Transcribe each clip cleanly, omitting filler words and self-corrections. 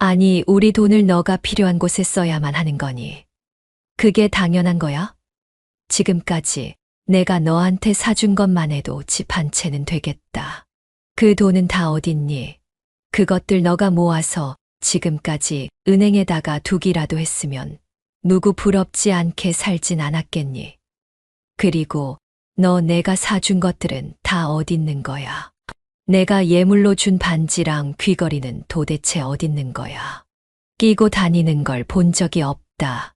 아니, 우리 돈을 너가 필요한 곳에 써야만 하는 거니. 그게 당연한 거야? 지금까지 내가 너한테 사준 것만 해도 집 한 채는 되겠다. 그 돈은 다 어딨니? 그것들 너가 모아서 지금까지 은행에다가 두기라도 했으면 누구 부럽지 않게 살진 않았겠니? 그리고 너 내가 사준 것들은 다 어딨는 거야? 내가 예물로 준 반지랑 귀걸이는 도대체 어딨는 거야? 끼고 다니는 걸 본 적이 없다.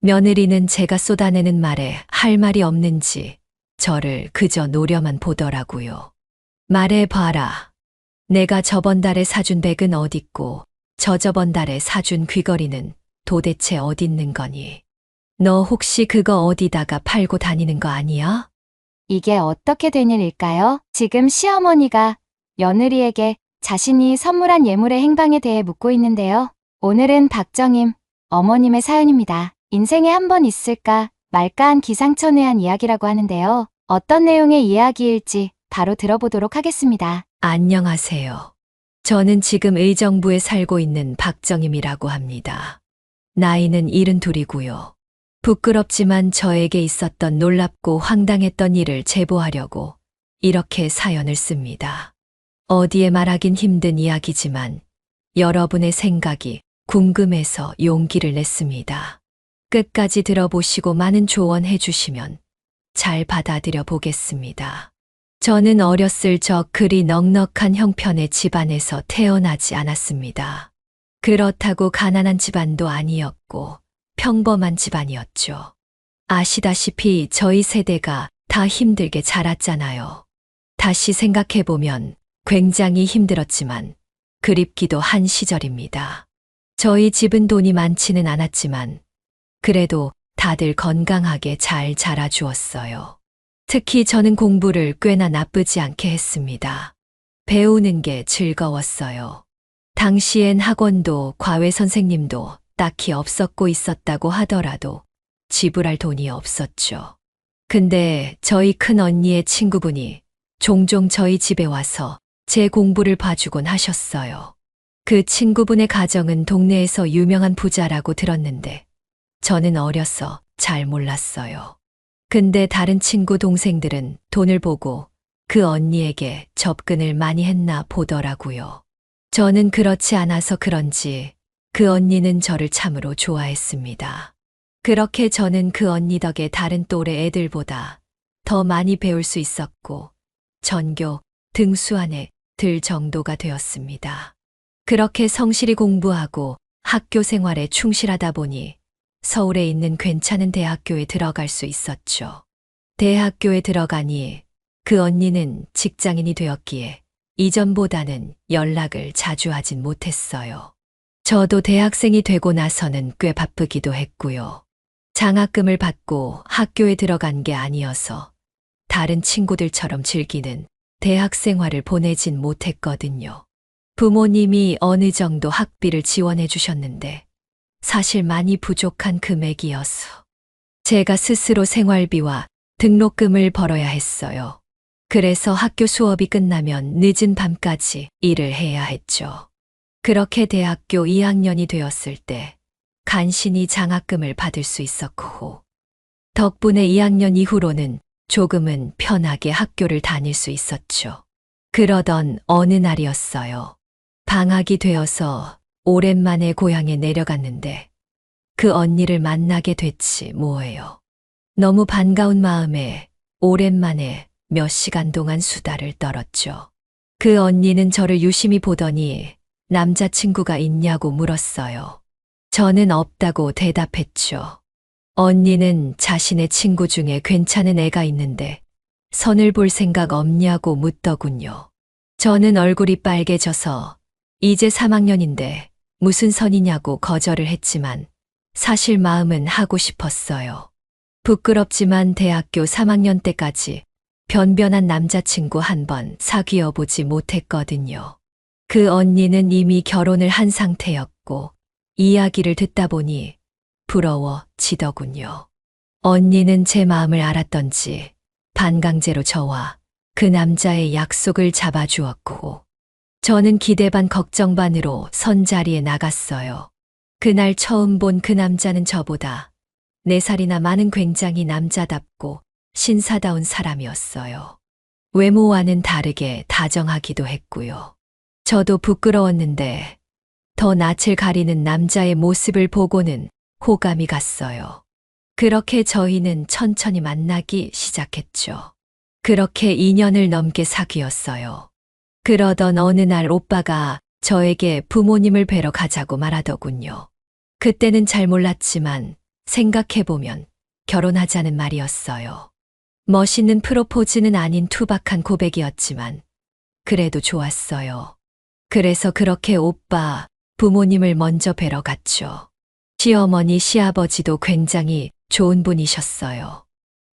며느리는 제가 쏟아내는 말에 할 말이 없는지 저를 그저 노려만 보더라고요. 말해봐라. 내가 저번 달에 사준 백은 어딨고 저저번 달에 사준 귀걸이는 도대체 어딨는 거니? 너 혹시 그거 어디다가 팔고 다니는 거 아니야? 이게 어떻게 된 일일까요? 지금 시어머니가 며느리에게 자신이 선물한 예물의 행방에 대해 묻고 있는데요. 오늘은 박정임 어머님의 사연입니다. 인생에 한 번 있을까 말까한 기상천외한 이야기라고 하는데요. 어떤 내용의 이야기일지 바로 들어보도록 하겠습니다. 안녕하세요. 저는 지금 의정부에 살고 있는 박정임이라고 합니다. 나이는 72이고요. 부끄럽지만 저에게 있었던 놀랍고 황당했던 일을 제보하려고 이렇게 사연을 씁니다. 어디에 말하긴 힘든 이야기지만 여러분의 생각이 궁금해서 용기를 냈습니다. 끝까지 들어보시고 많은 조언해 주시면 잘 받아들여 보겠습니다. 저는 어렸을 적 그리 넉넉한 형편의 집안에서 태어나지 않았습니다. 그렇다고 가난한 집안도 아니었고 평범한 집안이었죠. 아시다시피 저희 세대가 다 힘들게 자랐잖아요. 다시 생각해보면 굉장히 힘들었지만 그립기도 한 시절입니다. 저희 집은 돈이 많지는 않았지만 그래도 다들 건강하게 잘 자라주었어요. 특히 저는 공부를 꽤나 나쁘지 않게 했습니다. 배우는 게 즐거웠어요. 당시엔 학원도 과외 선생님도 딱히 없었고 있었다고 하더라도 지불할 돈이 없었죠. 근데 저희 큰 언니의 친구분이 종종 저희 집에 와서 제 공부를 봐주곤 하셨어요. 그 친구분의 가정은 동네에서 유명한 부자라고 들었는데 저는 어려서 잘 몰랐어요. 근데 다른 친구 동생들은 돈을 보고 그 언니에게 접근을 많이 했나 보더라고요. 저는 그렇지 않아서 그런지 그 언니는 저를 참으로 좋아했습니다. 그렇게 저는 그 언니 덕에 다른 또래 애들보다 더 많이 배울 수 있었고 전교 등수 안에 들 정도가 되었습니다. 그렇게 성실히 공부하고 학교 생활에 충실하다 보니 서울에 있는 괜찮은 대학교에 들어갈 수 있었죠. 대학교에 들어가니 그 언니는 직장인이 되었기에 이전보다는 연락을 자주 하진 못했어요. 저도 대학생이 되고 나서는 꽤 바쁘기도 했고요. 장학금을 받고 학교에 들어간 게 아니어서 다른 친구들처럼 즐기는 대학 생활을 보내진 못했거든요. 부모님이 어느 정도 학비를 지원해 주셨는데 사실 많이 부족한 금액이어서 제가 스스로 생활비와 등록금을 벌어야 했어요. 그래서 학교 수업이 끝나면 늦은 밤까지 일을 해야 했죠. 그렇게 대학교 2학년이 되었을 때 간신히 장학금을 받을 수 있었고 덕분에 2학년 이후로는 조금은 편하게 학교를 다닐 수 있었죠. 그러던 어느 날이었어요. 방학이 되어서 오랜만에 고향에 내려갔는데 그 언니를 만나게 됐지 뭐예요. 너무 반가운 마음에 오랜만에 몇 시간 동안 수다를 떨었죠. 그 언니는 저를 유심히 보더니 남자친구가 있냐고 물었어요. 저는 없다고 대답했죠. 언니는 자신의 친구 중에 괜찮은 애가 있는데 선을 볼 생각 없냐고 묻더군요. 저는 얼굴이 빨개져서 이제 3학년인데 무슨 선이냐고 거절을 했지만 사실 마음은 하고 싶었어요. 부끄럽지만 대학교 3학년 때까지 변변한 남자친구 한 번 사귀어 보지 못했거든요. 그 언니는 이미 결혼을 한 상태였고 이야기를 듣다 보니 부러워지더군요. 언니는 제 마음을 알았던지 반강제로 저와 그 남자의 약속을 잡아주었고 저는 기대 반 걱정 반으로 선자리에 나갔어요. 그날 처음 본 그 남자는 저보다 4살이나 많은 굉장히 남자답고 신사다운 사람이었어요. 외모와는 다르게 다정하기도 했고요. 저도 부끄러웠는데 더 낯을 가리는 남자의 모습을 보고는 호감이 갔어요. 그렇게 저희는 천천히 만나기 시작했죠. 그렇게 2년을 넘게 사귀었어요. 그러던 어느 날 오빠가 저에게 부모님을 뵈러 가자고 말하더군요. 그때는 잘 몰랐지만 생각해보면 결혼하자는 말이었어요. 멋있는 프로포즈는 아닌 투박한 고백이었지만 그래도 좋았어요. 그래서 그렇게 오빠 부모님을 먼저 뵈러 갔죠. 시어머니, 시아버지도 굉장히 좋은 분이셨어요.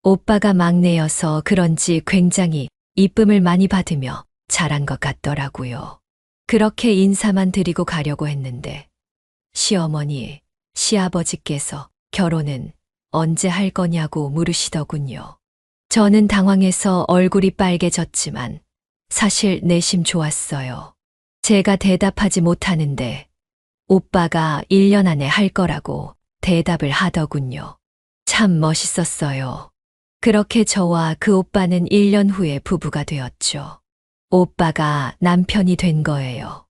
오빠가 막내여서 그런지 굉장히 이쁨을 많이 받으며 자란 것 같더라고요. 그렇게 인사만 드리고 가려고 했는데 시어머니, 시아버지께서 결혼은 언제 할 거냐고 물으시더군요. 저는 당황해서 얼굴이 빨개졌지만 사실 내심 좋았어요. 제가 대답하지 못하는데 오빠가 1년 안에 할 거라고 대답을 하더군요. 참 멋있었어요. 그렇게 저와 그 오빠는 1년 후에 부부가 되었죠. 오빠가 남편이 된 거예요.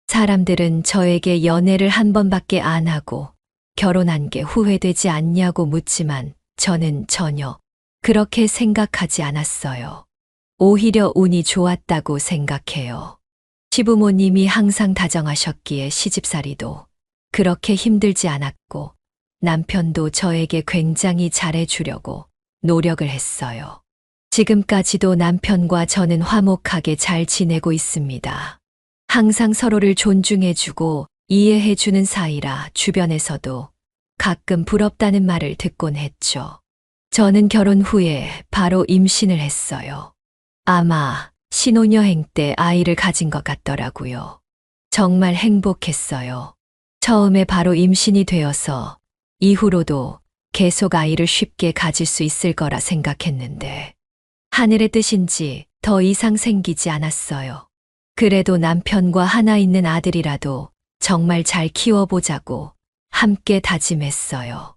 사람들은 저에게 연애를 한 번밖에 안 하고 결혼한 게 후회되지 않냐고 묻지만 저는 전혀 그렇게 생각하지 않았어요. 오히려 운이 좋았다고 생각해요. 시부모님이 항상 다정하셨기에 시집살이도 그렇게 힘들지 않았고 남편도 저에게 굉장히 잘해주려고 노력을 했어요. 지금까지도 남편과 저는 화목하게 잘 지내고 있습니다. 항상 서로를 존중해주고 이해해주는 사이라 주변에서도 가끔 부럽다는 말을 듣곤 했죠. 저는 결혼 후에 바로 임신을 했어요. 아마 신혼여행 때 아이를 가진 것 같더라고요. 정말 행복했어요. 처음에 바로 임신이 되어서 이후로도 계속 아이를 쉽게 가질 수 있을 거라 생각했는데 하늘의 뜻인지 더 이상 생기지 않았어요. 그래도 남편과 하나 있는 아들이라도 정말 잘 키워보자고 함께 다짐했어요.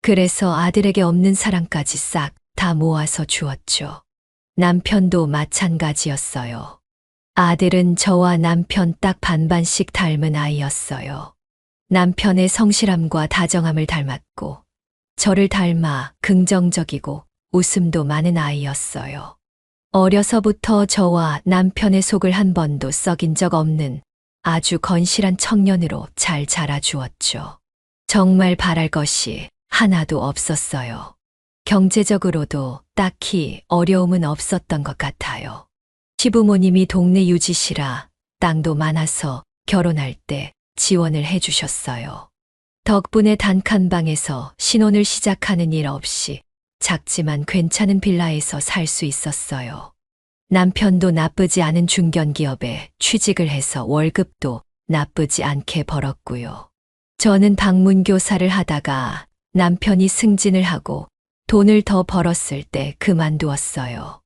그래서 아들에게 없는 사랑까지 싹 다 모아서 주었죠. 남편도 마찬가지였어요. 아들은 저와 남편 딱 반반씩 닮은 아이였어요. 남편의 성실함과 다정함을 닮았고 저를 닮아 긍정적이고 웃음도 많은 아이였어요. 어려서부터 저와 남편의 속을 한 번도 썩인 적 없는 아주 건실한 청년으로 잘 자라주었죠. 정말 바랄 것이 하나도 없었어요. 경제적으로도 딱히 어려움은 없었던 것 같아요. 시부모님이 동네 유지시라 땅도 많아서 결혼할 때 지원을 해주셨어요. 덕분에 단칸방에서 신혼을 시작하는 일 없이 작지만 괜찮은 빌라에서 살 수 있었어요. 남편도 나쁘지 않은 중견기업에 취직을 해서 월급도 나쁘지 않게 벌었고요. 저는 방문교사를 하다가 남편이 승진을 하고 돈을 더 벌었을 때 그만두었어요.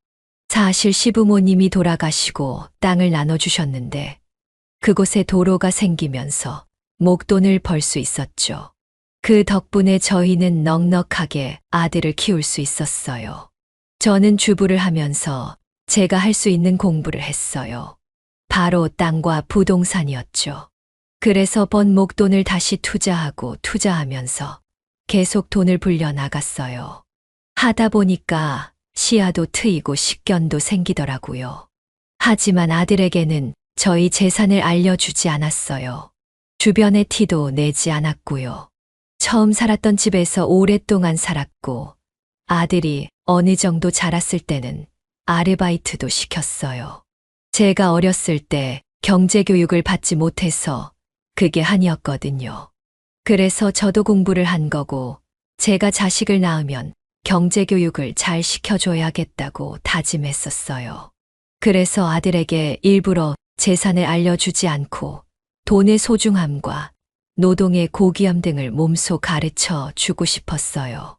사실 시부모님이 돌아가시고 땅을 나눠주셨는데 그곳에 도로가 생기면서 목돈을 벌 수 있었죠. 그 덕분에 저희는 넉넉하게 아들을 키울 수 있었어요. 저는 주부를 하면서 제가 할 수 있는 공부를 했어요. 바로 땅과 부동산이었죠. 그래서 번 목돈을 다시 투자하고 투자하면서 계속 돈을 불려 나갔어요. 하다 보니까 시야도 트이고 식견도 생기더라고요. 하지만 아들에게는 저희 재산을 알려주지 않았어요. 주변에 티도 내지 않았고요. 처음 살았던 집에서 오랫동안 살았고 아들이 어느 정도 자랐을 때는 아르바이트도 시켰어요. 제가 어렸을 때 경제교육을 받지 못해서 그게 한이었거든요. 그래서 저도 공부를 한 거고 제가 자식을 낳으면 경제교육을 잘 시켜줘야겠다고 다짐했었어요. 그래서 아들에게 일부러 재산을 알려주지 않고 돈의 소중함과 노동의 고귀함 등을 몸소 가르쳐 주고 싶었어요.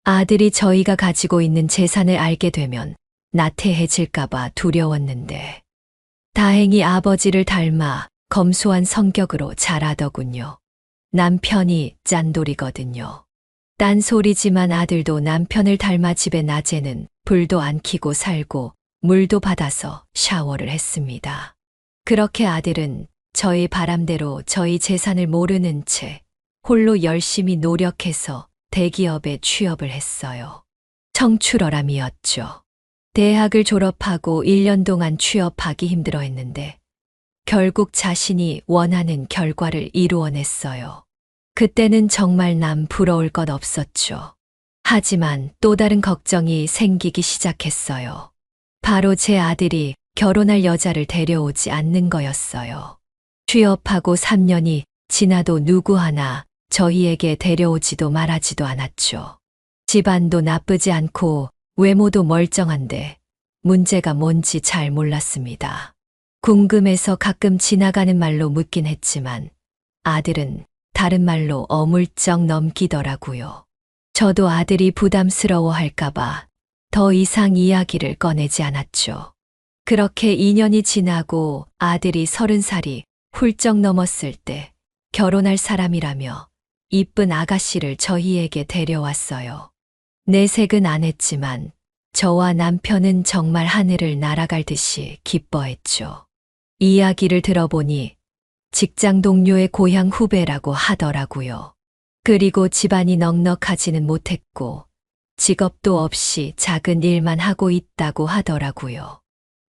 아들이 저희가 가지고 있는 재산을 알게 되면 나태해질까봐 두려웠는데 다행히 아버지를 닮아 검소한 성격으로 자라더군요. 남편이 짠돌이거든요. 딴소리지만 아들도 남편을 닮아 집에 낮에는 불도 안 켜고 살고 물도 받아서 샤워를 했습니다. 그렇게 아들은 저희 바람대로 저희 재산을 모르는 채 홀로 열심히 노력해서 대기업에 취업을 했어요. 청출어람이었죠. 대학을 졸업하고 1년 동안 취업하기 힘들어 했는데 결국 자신이 원하는 결과를 이루어냈어요. 그때는 정말 남 부러울 것 없었죠. 하지만 또 다른 걱정이 생기기 시작했어요. 바로 제 아들이 결혼할 여자를 데려오지 않는 거였어요. 취업하고 3년이 지나도 누구 하나 저희에게 데려오지도 말하지도 않았죠. 집안도 나쁘지 않고 외모도 멀쩡한데 문제가 뭔지 잘 몰랐습니다. 궁금해서 가끔 지나가는 말로 묻긴 했지만 아들은 다른 말로 어물쩍 넘기더라고요. 저도 아들이 부담스러워할까봐 더 이상 이야기를 꺼내지 않았죠. 그렇게 2년이 지나고 아들이 30살이 훌쩍 넘었을 때 결혼할 사람이라며 이쁜 아가씨를 저희에게 데려왔어요. 내색은 안 했지만 저와 남편은 정말 하늘을 날아갈 듯이 기뻐했죠. 이야기를 들어보니 직장 동료의 고향 후배라고 하더라고요. 그리고 집안이 넉넉하지는 못했고 직업도 없이 작은 일만 하고 있다고 하더라고요.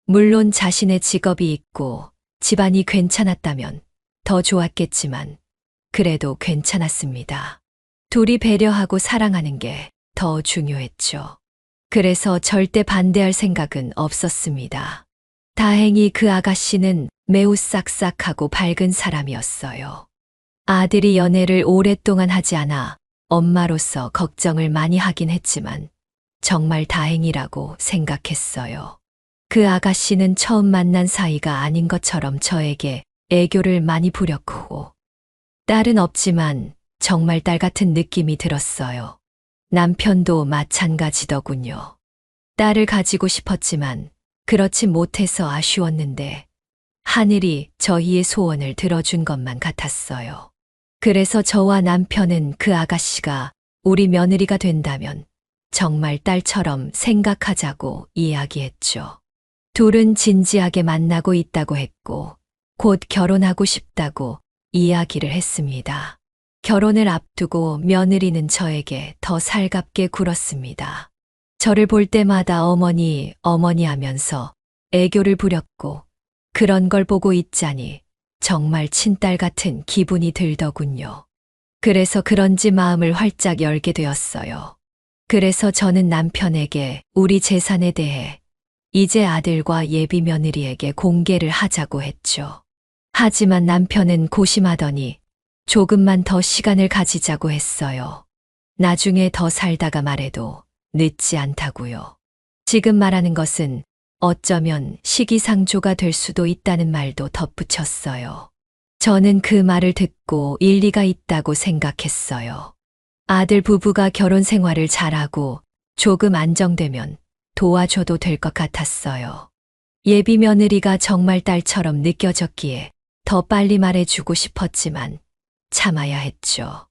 물론 자신의 직업이 있고 집안이 괜찮았다면 더 좋았겠지만 그래도 괜찮았습니다. 둘이 배려하고 사랑하는 게 더 중요했죠. 그래서 절대 반대할 생각은 없었습니다. 다행히 그 아가씨는 매우 싹싹하고 밝은 사람이었어요. 아들이 연애를 오랫동안 하지 않아 엄마로서 걱정을 많이 하긴 했지만 정말 다행이라고 생각했어요. 그 아가씨는 처음 만난 사이가 아닌 것처럼 저에게 애교를 많이 부렸고 딸은 없지만 정말 딸 같은 느낌이 들었어요. 남편도 마찬가지더군요. 딸을 가지고 싶었지만 그렇지 못해서 아쉬웠는데 하늘이 저희의 소원을 들어준 것만 같았어요. 그래서 저와 남편은 그 아가씨가 우리 며느리가 된다면 정말 딸처럼 생각하자고 이야기했죠. 둘은 진지하게 만나고 있다고 했고 곧 결혼하고 싶다고 이야기를 했습니다. 결혼을 앞두고 며느리는 저에게 더 살갑게 굴었습니다. 저를 볼 때마다 어머니, 어머니 하면서 애교를 부렸고 그런 걸 보고 있자니 정말 친딸 같은 기분이 들더군요. 그래서 그런지 마음을 활짝 열게 되었어요. 그래서 저는 남편에게 우리 재산에 대해 이제 아들과 예비 며느리에게 공개를 하자고 했죠. 하지만 남편은 고심하더니 조금만 더 시간을 가지자고 했어요. 나중에 더 살다가 말해도 늦지 않다고요. 지금 말하는 것은 어쩌면 시기상조가 될 수도 있다는 말도 덧붙였어요. 저는 그 말을 듣고 일리가 있다고 생각했어요. 아들 부부가 결혼 생활을 잘하고 조금 안정되면 도와줘도 될 것 같았어요. 예비 며느리가 정말 딸처럼 느껴졌기에 더 빨리 말해주고 싶었지만 참아야 했죠.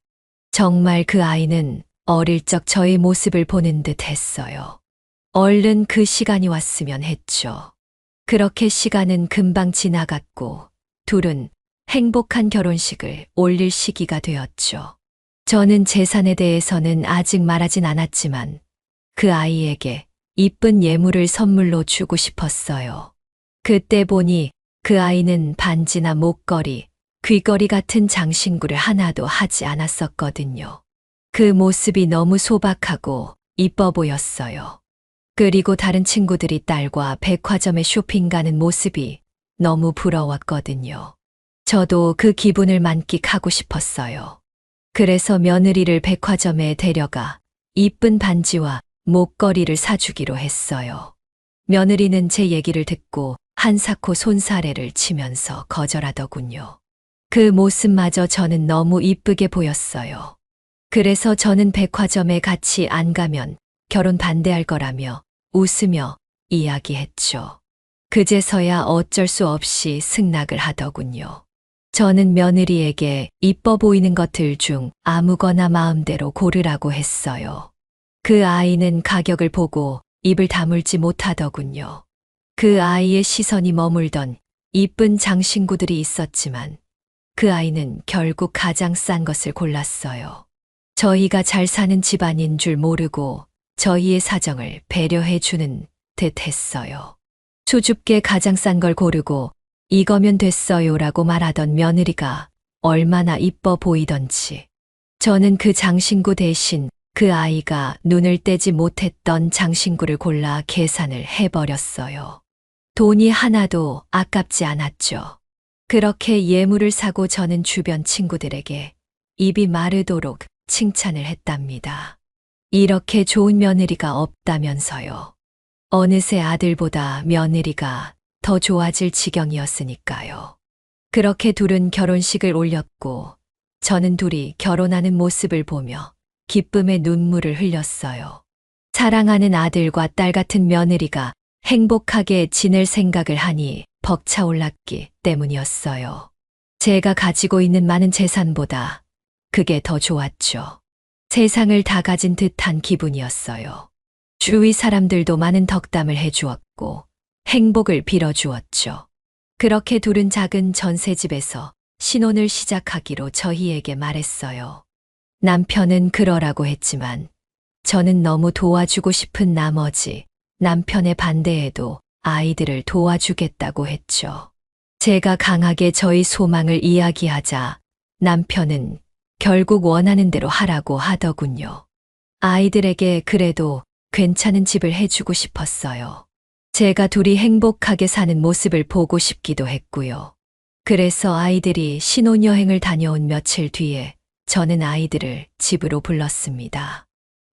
정말 그 아이는 어릴 적 저의 모습을 보는 듯 했어요. 얼른 그 시간이 왔으면 했죠. 그렇게 시간은 금방 지나갔고 둘은 행복한 결혼식을 올릴 시기가 되었죠. 저는 재산에 대해서는 아직 말하진 않았지만 그 아이에게 이쁜 예물을 선물로 주고 싶었어요. 그때 보니 그 아이는 반지나 목걸이, 귀걸이 같은 장신구를 하나도 하지 않았었거든요. 그 모습이 너무 소박하고 이뻐 보였어요. 그리고 다른 친구들이 딸과 백화점에 쇼핑 가는 모습이 너무 부러웠거든요. 저도 그 기분을 만끽하고 싶었어요. 그래서 며느리를 백화점에 데려가 이쁜 반지와 목걸이를 사주기로 했어요. 며느리는 제 얘기를 듣고 한사코 손사래를 치면서 거절하더군요. 그 모습마저 저는 너무 이쁘게 보였어요. 그래서 저는 백화점에 같이 안 가면 결혼 반대할 거라며 웃으며 이야기했죠. 그제서야 어쩔 수 없이 승낙을 하더군요. 저는 며느리에게 이뻐 보이는 것들 중 아무거나 마음대로 고르라고 했어요. 그 아이는 가격을 보고 입을 다물지 못하더군요. 그 아이의 시선이 머물던 이쁜 장신구들이 있었지만 그 아이는 결국 가장 싼 것을 골랐어요. 저희가 잘 사는 집안인 줄 모르고 저희의 사정을 배려해 주는 듯 했어요. 수줍게 가장 싼 걸 고르고 이거면 됐어요라고 말하던 며느리가 얼마나 이뻐 보이던지. 저는 그 장신구 대신 그 아이가 눈을 떼지 못했던 장신구를 골라 계산을 해버렸어요. 돈이 하나도 아깝지 않았죠. 그렇게 예물을 사고 저는 주변 친구들에게 입이 마르도록 칭찬을 했답니다. 이렇게 좋은 며느리가 없다면서요. 어느새 아들보다 며느리가 더 좋아질 지경이었으니까요. 그렇게 둘은 결혼식을 올렸고 저는 둘이 결혼하는 모습을 보며 기쁨의 눈물을 흘렸어요. 사랑하는 아들과 딸 같은 며느리가 행복하게 지낼 생각을 하니 벅차올랐기 때문이었어요. 제가 가지고 있는 많은 재산보다 그게 더 좋았죠. 세상을 다 가진 듯한 기분이었어요. 주위 사람들도 많은 덕담을 해주었고 행복을 빌어주었죠. 그렇게 둘은 작은 전셋집에서 신혼을 시작하기로 저희에게 말했어요. 남편은 그러라고 했지만 저는 너무 도와주고 싶은 나머지 남편의 반대에도 아이들을 도와주겠다고 했죠. 제가 강하게 저희 소망을 이야기하자 남편은 결국 원하는 대로 하라고 하더군요. 아이들에게 그래도 괜찮은 집을 해주고 싶었어요. 제가 둘이 행복하게 사는 모습을 보고 싶기도 했고요. 그래서 아이들이 신혼여행을 다녀온 며칠 뒤에 저는 아이들을 집으로 불렀습니다.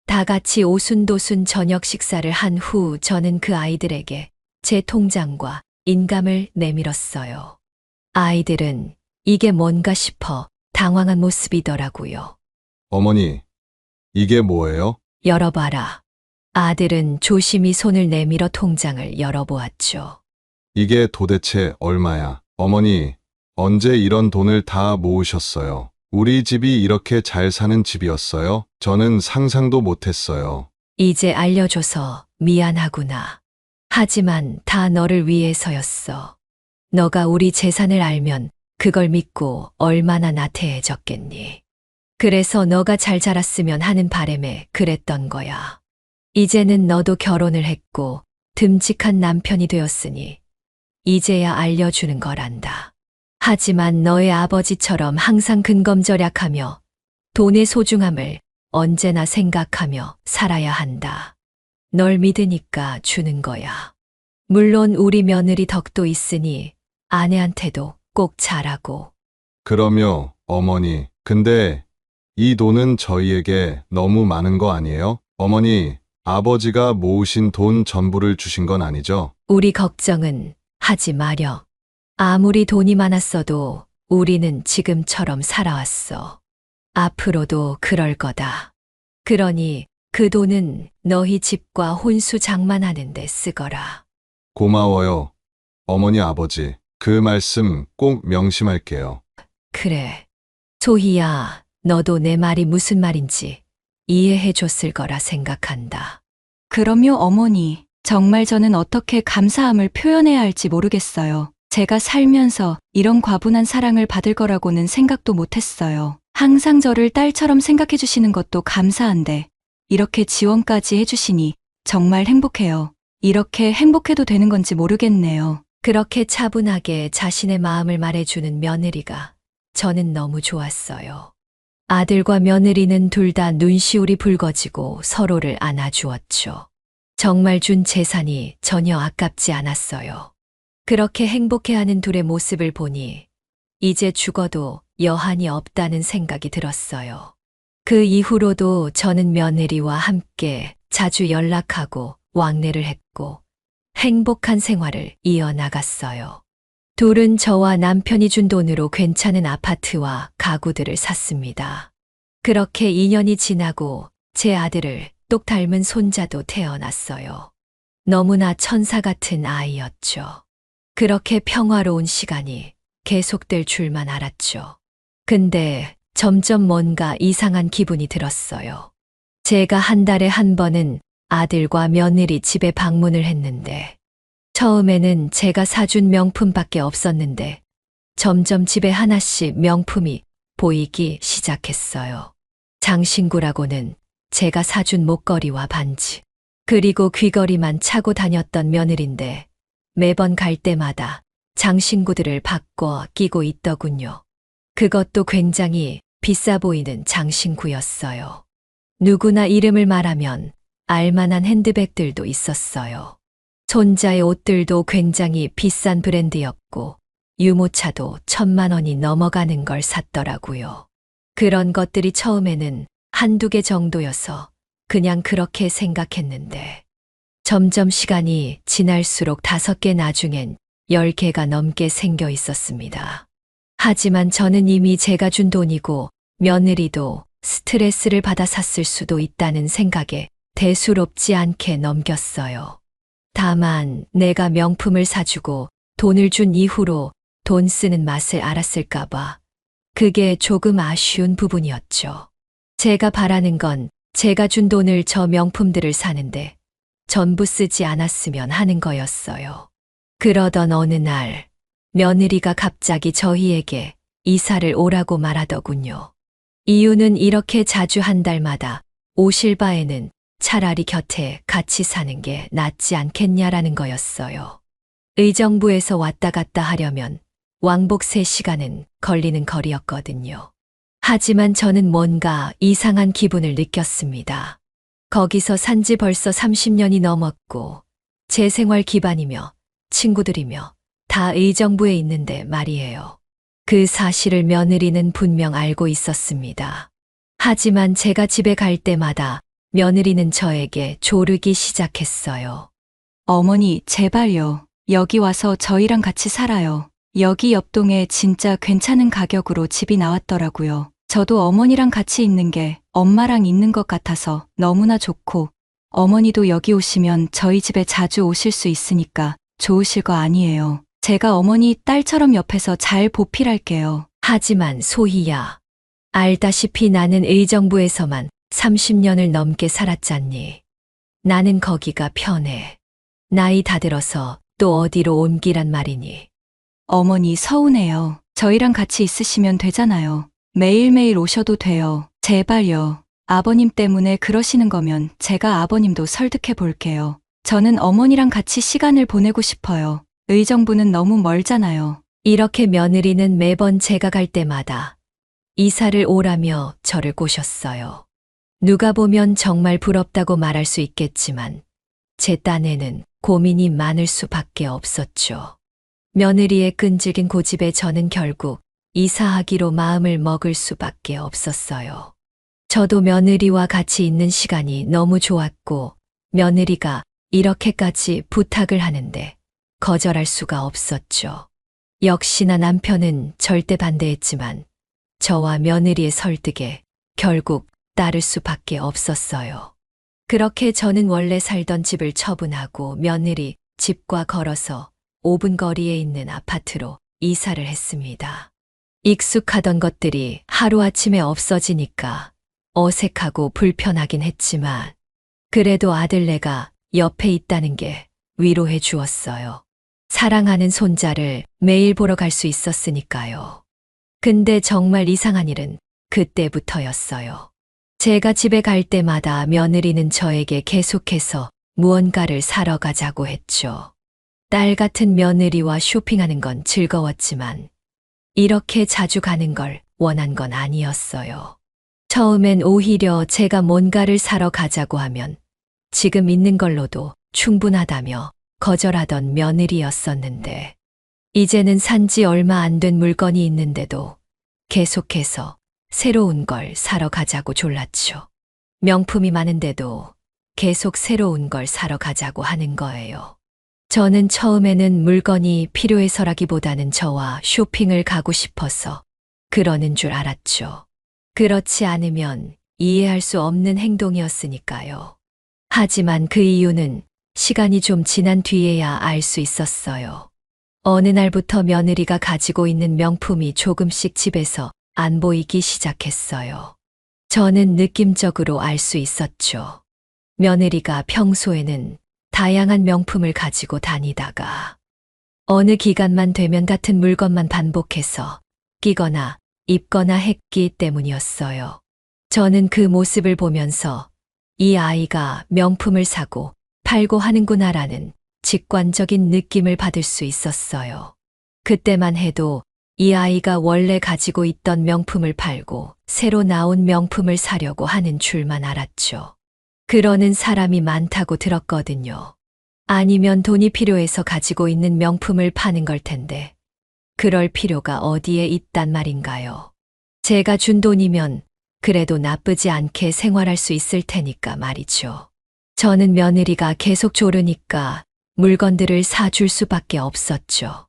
다 같이 오순도순 저녁 식사를 한 후 저는 그 아이들에게 제 통장과 인감을 내밀었어요. 아이들은 이게 뭔가 싶어 당황한 모습이더라고요. 어머니, 이게 뭐예요? 열어봐라. 아들은 조심히 손을 내밀어 통장을 열어보았죠. 이게 도대체 얼마야? 어머니, 언제 이런 돈을 다 모으셨어요? 우리 집이 이렇게 잘 사는 집이었어요? 저는 상상도 못했어요. 이제 알려줘서 미안하구나. 하지만 다 너를 위해서였어. 너가 우리 재산을 알면 그걸 믿고 얼마나 나태해졌겠니. 그래서 너가 잘 자랐으면 하는 바람에 그랬던 거야. 이제는 너도 결혼을 했고 듬직한 남편이 되었으니 이제야 알려주는 거란다. 하지만 너의 아버지처럼 항상 근검절약하며 돈의 소중함을 언제나 생각하며 살아야 한다. 널 믿으니까 주는 거야. 물론 우리 며느리 덕도 있으니 아내한테도 꼭 잘하고. 그러며 어머니, 근데 이 돈은 저희에게 너무 많은 거 아니에요? 어머니, 아버지가 모으신 돈 전부를 주신 건 아니죠? 우리 걱정은 하지 마렴. 아무리 돈이 많았어도 우리는 지금처럼 살아왔어. 앞으로도 그럴 거다. 그러니 그 돈은 너희 집과 혼수 장만하는 데 쓰거라. 고마워요. 어머니 아버지, 그 말씀 꼭 명심할게요. 그래. 소희야, 너도 내 말이 무슨 말인지 이해해 줬을 거라 생각한다. 그럼요, 어머니. 정말 저는 어떻게 감사함을 표현해야 할지 모르겠어요. 제가 살면서 이런 과분한 사랑을 받을 거라고는 생각도 못했어요. 항상 저를 딸처럼 생각해 주시는 것도 감사한데 이렇게 지원까지 해주시니 정말 행복해요. 이렇게 행복해도 되는 건지 모르겠네요. 그렇게 차분하게 자신의 마음을 말해주는 며느리가 저는 너무 좋았어요. 아들과 며느리는 둘 다 눈시울이 붉어지고 서로를 안아주었죠. 정말 준 재산이 전혀 아깝지 않았어요. 그렇게 행복해하는 둘의 모습을 보니 이제 죽어도 여한이 없다는 생각이 들었어요. 그 이후로도 저는 며느리와 함께 자주 연락하고 왕래를 했고 행복한 생활을 이어나갔어요. 둘은 저와 남편이 준 돈으로 괜찮은 아파트와 가구들을 샀습니다. 그렇게 2년이 지나고 제 아들을 똑 닮은 손자도 태어났어요. 너무나 천사 같은 아이였죠. 그렇게 평화로운 시간이 계속될 줄만 알았죠. 근데 점점 뭔가 이상한 기분이 들었어요. 제가 한 달에 한 번은 아들과 며느리 집에 방문을 했는데 처음에는 제가 사준 명품밖에 없었는데 점점 집에 하나씩 명품이 보이기 시작했어요. 장신구라고는 제가 사준 목걸이와 반지, 그리고 귀걸이만 차고 다녔던 며느리인데 매번 갈 때마다 장신구들을 바꿔 끼고 있더군요. 그것도 굉장히 비싸 보이는 장신구였어요. 누구나 이름을 말하면 알만한 핸드백들도 있었어요. 손자의 옷들도 굉장히 비싼 브랜드였고 유모차도 1,000만 원이 넘어가는 걸 샀더라고요. 그런 것들이 처음에는 한두 개 정도여서 그냥 그렇게 생각했는데 점점 시간이 지날수록 5개, 나중엔 10개가 넘게 생겨 있었습니다. 하지만 저는 이미 제가 준 돈이고 며느리도 스트레스를 받아 샀을 수도 있다는 생각에 대수롭지 않게 넘겼어요. 다만 내가 명품을 사주고 돈을 준 이후로 돈 쓰는 맛을 알았을까봐 그게 조금 아쉬운 부분이었죠. 제가 바라는 건 제가 준 돈을 저 명품들을 사는데 전부 쓰지 않았으면 하는 거였어요. 그러던 어느 날 며느리가 갑자기 저희에게 이사를 오라고 말하더군요. 이유는 이렇게 자주 한 달마다 오실 바에는 차라리 곁에 같이 사는 게 낫지 않겠냐라는 거였어요. 의정부에서 왔다 갔다 하려면 왕복 3시간은 걸리는 거리였거든요. 하지만 저는 뭔가 이상한 기분을 느꼈습니다. 거기서 산지 벌써 30년이 넘었고 제 생활 기반이며 친구들이며 다 의정부에 있는데 말이에요. 그 사실을 며느리는 분명 알고 있었습니다. 하지만 제가 집에 갈 때마다 며느리는 저에게 조르기 시작했어요. 어머니, 제발요. 여기 와서 저희랑 같이 살아요. 여기 옆동에 진짜 괜찮은 가격으로 집이 나왔더라고요. 저도 어머니랑 같이 있는 게 엄마랑 있는 것 같아서 너무나 좋고, 어머니도 여기 오시면 저희 집에 자주 오실 수 있으니까 좋으실 거 아니에요. 제가 어머니 딸처럼 옆에서 잘 보필할게요. 하지만 소희야, 알다시피 나는 의정부에서만 30년을 넘게 살았잖니. 나는 거기가 편해. 나이 다 들어서 또 어디로 옮기란 말이니. 어머니 서운해요. 저희랑 같이 있으시면 되잖아요. 매일매일 오셔도 돼요. 제발요. 아버님 때문에 그러시는 거면 제가 아버님도 설득해 볼게요. 저는 어머니랑 같이 시간을 보내고 싶어요. 의정부는 너무 멀잖아요. 이렇게 며느리는 매번 제가 갈 때마다 이사를 오라며 저를 꼬셨어요. 누가 보면 정말 부럽다고 말할 수 있겠지만 제 딴에는 고민이 많을 수밖에 없었죠. 며느리의 끈질긴 고집에 저는 결국 이사하기로 마음을 먹을 수밖에 없었어요. 저도 며느리와 같이 있는 시간이 너무 좋았고 며느리가 이렇게까지 부탁을 하는데 거절할 수가 없었죠. 역시나 남편은 절대 반대했지만 저와 며느리의 설득에 결국 따를 수밖에 없었어요. 그렇게 저는 원래 살던 집을 처분하고 며느리 집과 걸어서 5분 거리에 있는 아파트로 이사를 했습니다. 익숙하던 것들이 하루아침에 없어지니까 어색하고 불편하긴 했지만 그래도 아들네가 옆에 있다는 게 위로해 주었어요. 사랑하는 손자를 매일 보러 갈 수 있었으니까요. 근데 정말 이상한 일은 그때부터였어요. 제가 집에 갈 때마다 며느리는 저에게 계속해서 무언가를 사러 가자고 했죠. 딸 같은 며느리와 쇼핑하는 건 즐거웠지만 이렇게 자주 가는 걸 원한 건 아니었어요. 처음엔 오히려 제가 뭔가를 사러 가자고 하면 지금 있는 걸로도 충분하다며 거절하던 며느리였었는데 이제는 산지 얼마 안 된 물건이 있는데도 계속해서 새로운 걸 사러 가자고 졸랐죠. 명품이 많은데도 계속 새로운 걸 사러 가자고 하는 거예요. 저는 처음에는 물건이 필요해서라기보다는 저와 쇼핑을 가고 싶어서 그러는 줄 알았죠. 그렇지 않으면 이해할 수 없는 행동이었으니까요. 하지만 그 이유는 시간이 좀 지난 뒤에야 알 수 있었어요. 어느 날부터 며느리가 가지고 있는 명품이 조금씩 집에서 안 보이기 시작했어요. 저는 느낌적으로 알 수 있었죠. 며느리가 평소에는 다양한 명품을 가지고 다니다가 어느 기간만 되면 같은 물건만 반복해서 끼거나 입거나 했기 때문이었어요. 저는 그 모습을 보면서 이 아이가 명품을 사고 팔고 하는구나라는 직관적인 느낌을 받을 수 있었어요. 그때만 해도 이 아이가 원래 가지고 있던 명품을 팔고 새로 나온 명품을 사려고 하는 줄만 알았죠. 그러는 사람이 많다고 들었거든요. 아니면 돈이 필요해서 가지고 있는 명품을 파는 걸 텐데 그럴 필요가 어디에 있단 말인가요? 제가 준 돈이면 그래도 나쁘지 않게 생활할 수 있을 테니까 말이죠. 저는 며느리가 계속 조르니까 물건들을 사줄 수밖에 없었죠.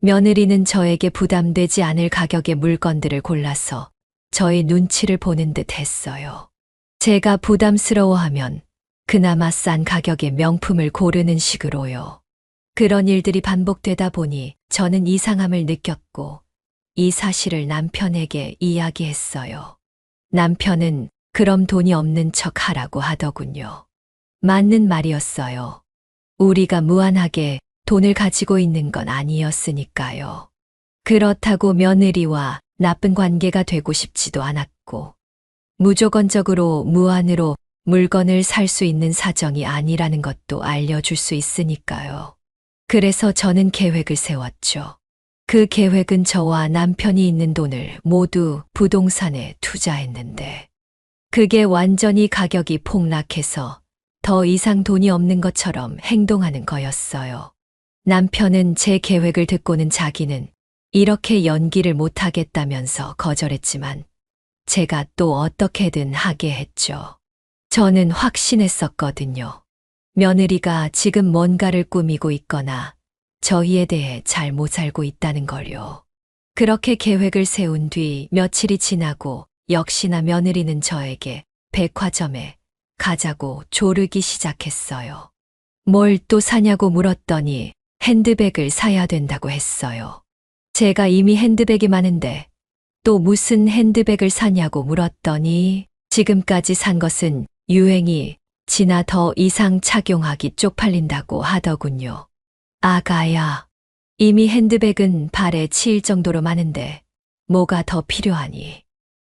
며느리는 저에게 부담되지 않을 가격의 물건들을 골라서 저의 눈치를 보는 듯 했어요. 제가 부담스러워하면 그나마 싼 가격의 명품을 고르는 식으로요. 그런 일들이 반복되다 보니 저는 이상함을 느꼈고 이 사실을 남편에게 이야기했어요. 남편은 그럼 돈이 없는 척 하라고 하더군요. 맞는 말이었어요. 우리가 무한하게 돈을 가지고 있는 건 아니었으니까요. 그렇다고 며느리와 나쁜 관계가 되고 싶지도 않았고, 무조건적으로 무한으로 물건을 살 수 있는 사정이 아니라는 것도 알려줄 수 있으니까요. 그래서 저는 계획을 세웠죠. 그 계획은 저와 남편이 있는 돈을 모두 부동산에 투자했는데, 그게 완전히 가격이 폭락해서 더 이상 돈이 없는 것처럼 행동하는 거였어요. 남편은 제 계획을 듣고는 자기는 이렇게 연기를 못하겠다면서 거절했지만 제가 또 어떻게든 하게 했죠. 저는 확신했었거든요. 며느리가 지금 뭔가를 꾸미고 있거나 저희에 대해 잘 못 살고 있다는 걸요. 그렇게 계획을 세운 뒤 며칠이 지나고 역시나 며느리는 저에게 백화점에 가자고 조르기 시작했어요. 뭘 또 사냐고 물었더니 핸드백을 사야 된다고 했어요. 제가 이미 핸드백이 많은데 또 무슨 핸드백을 사냐고 물었더니 지금까지 산 것은 유행이 지나 더 이상 착용하기 쪽팔린다고 하더군요. 아가야, 이미 핸드백은 발에 치일 정도로 많은데 뭐가 더 필요하니?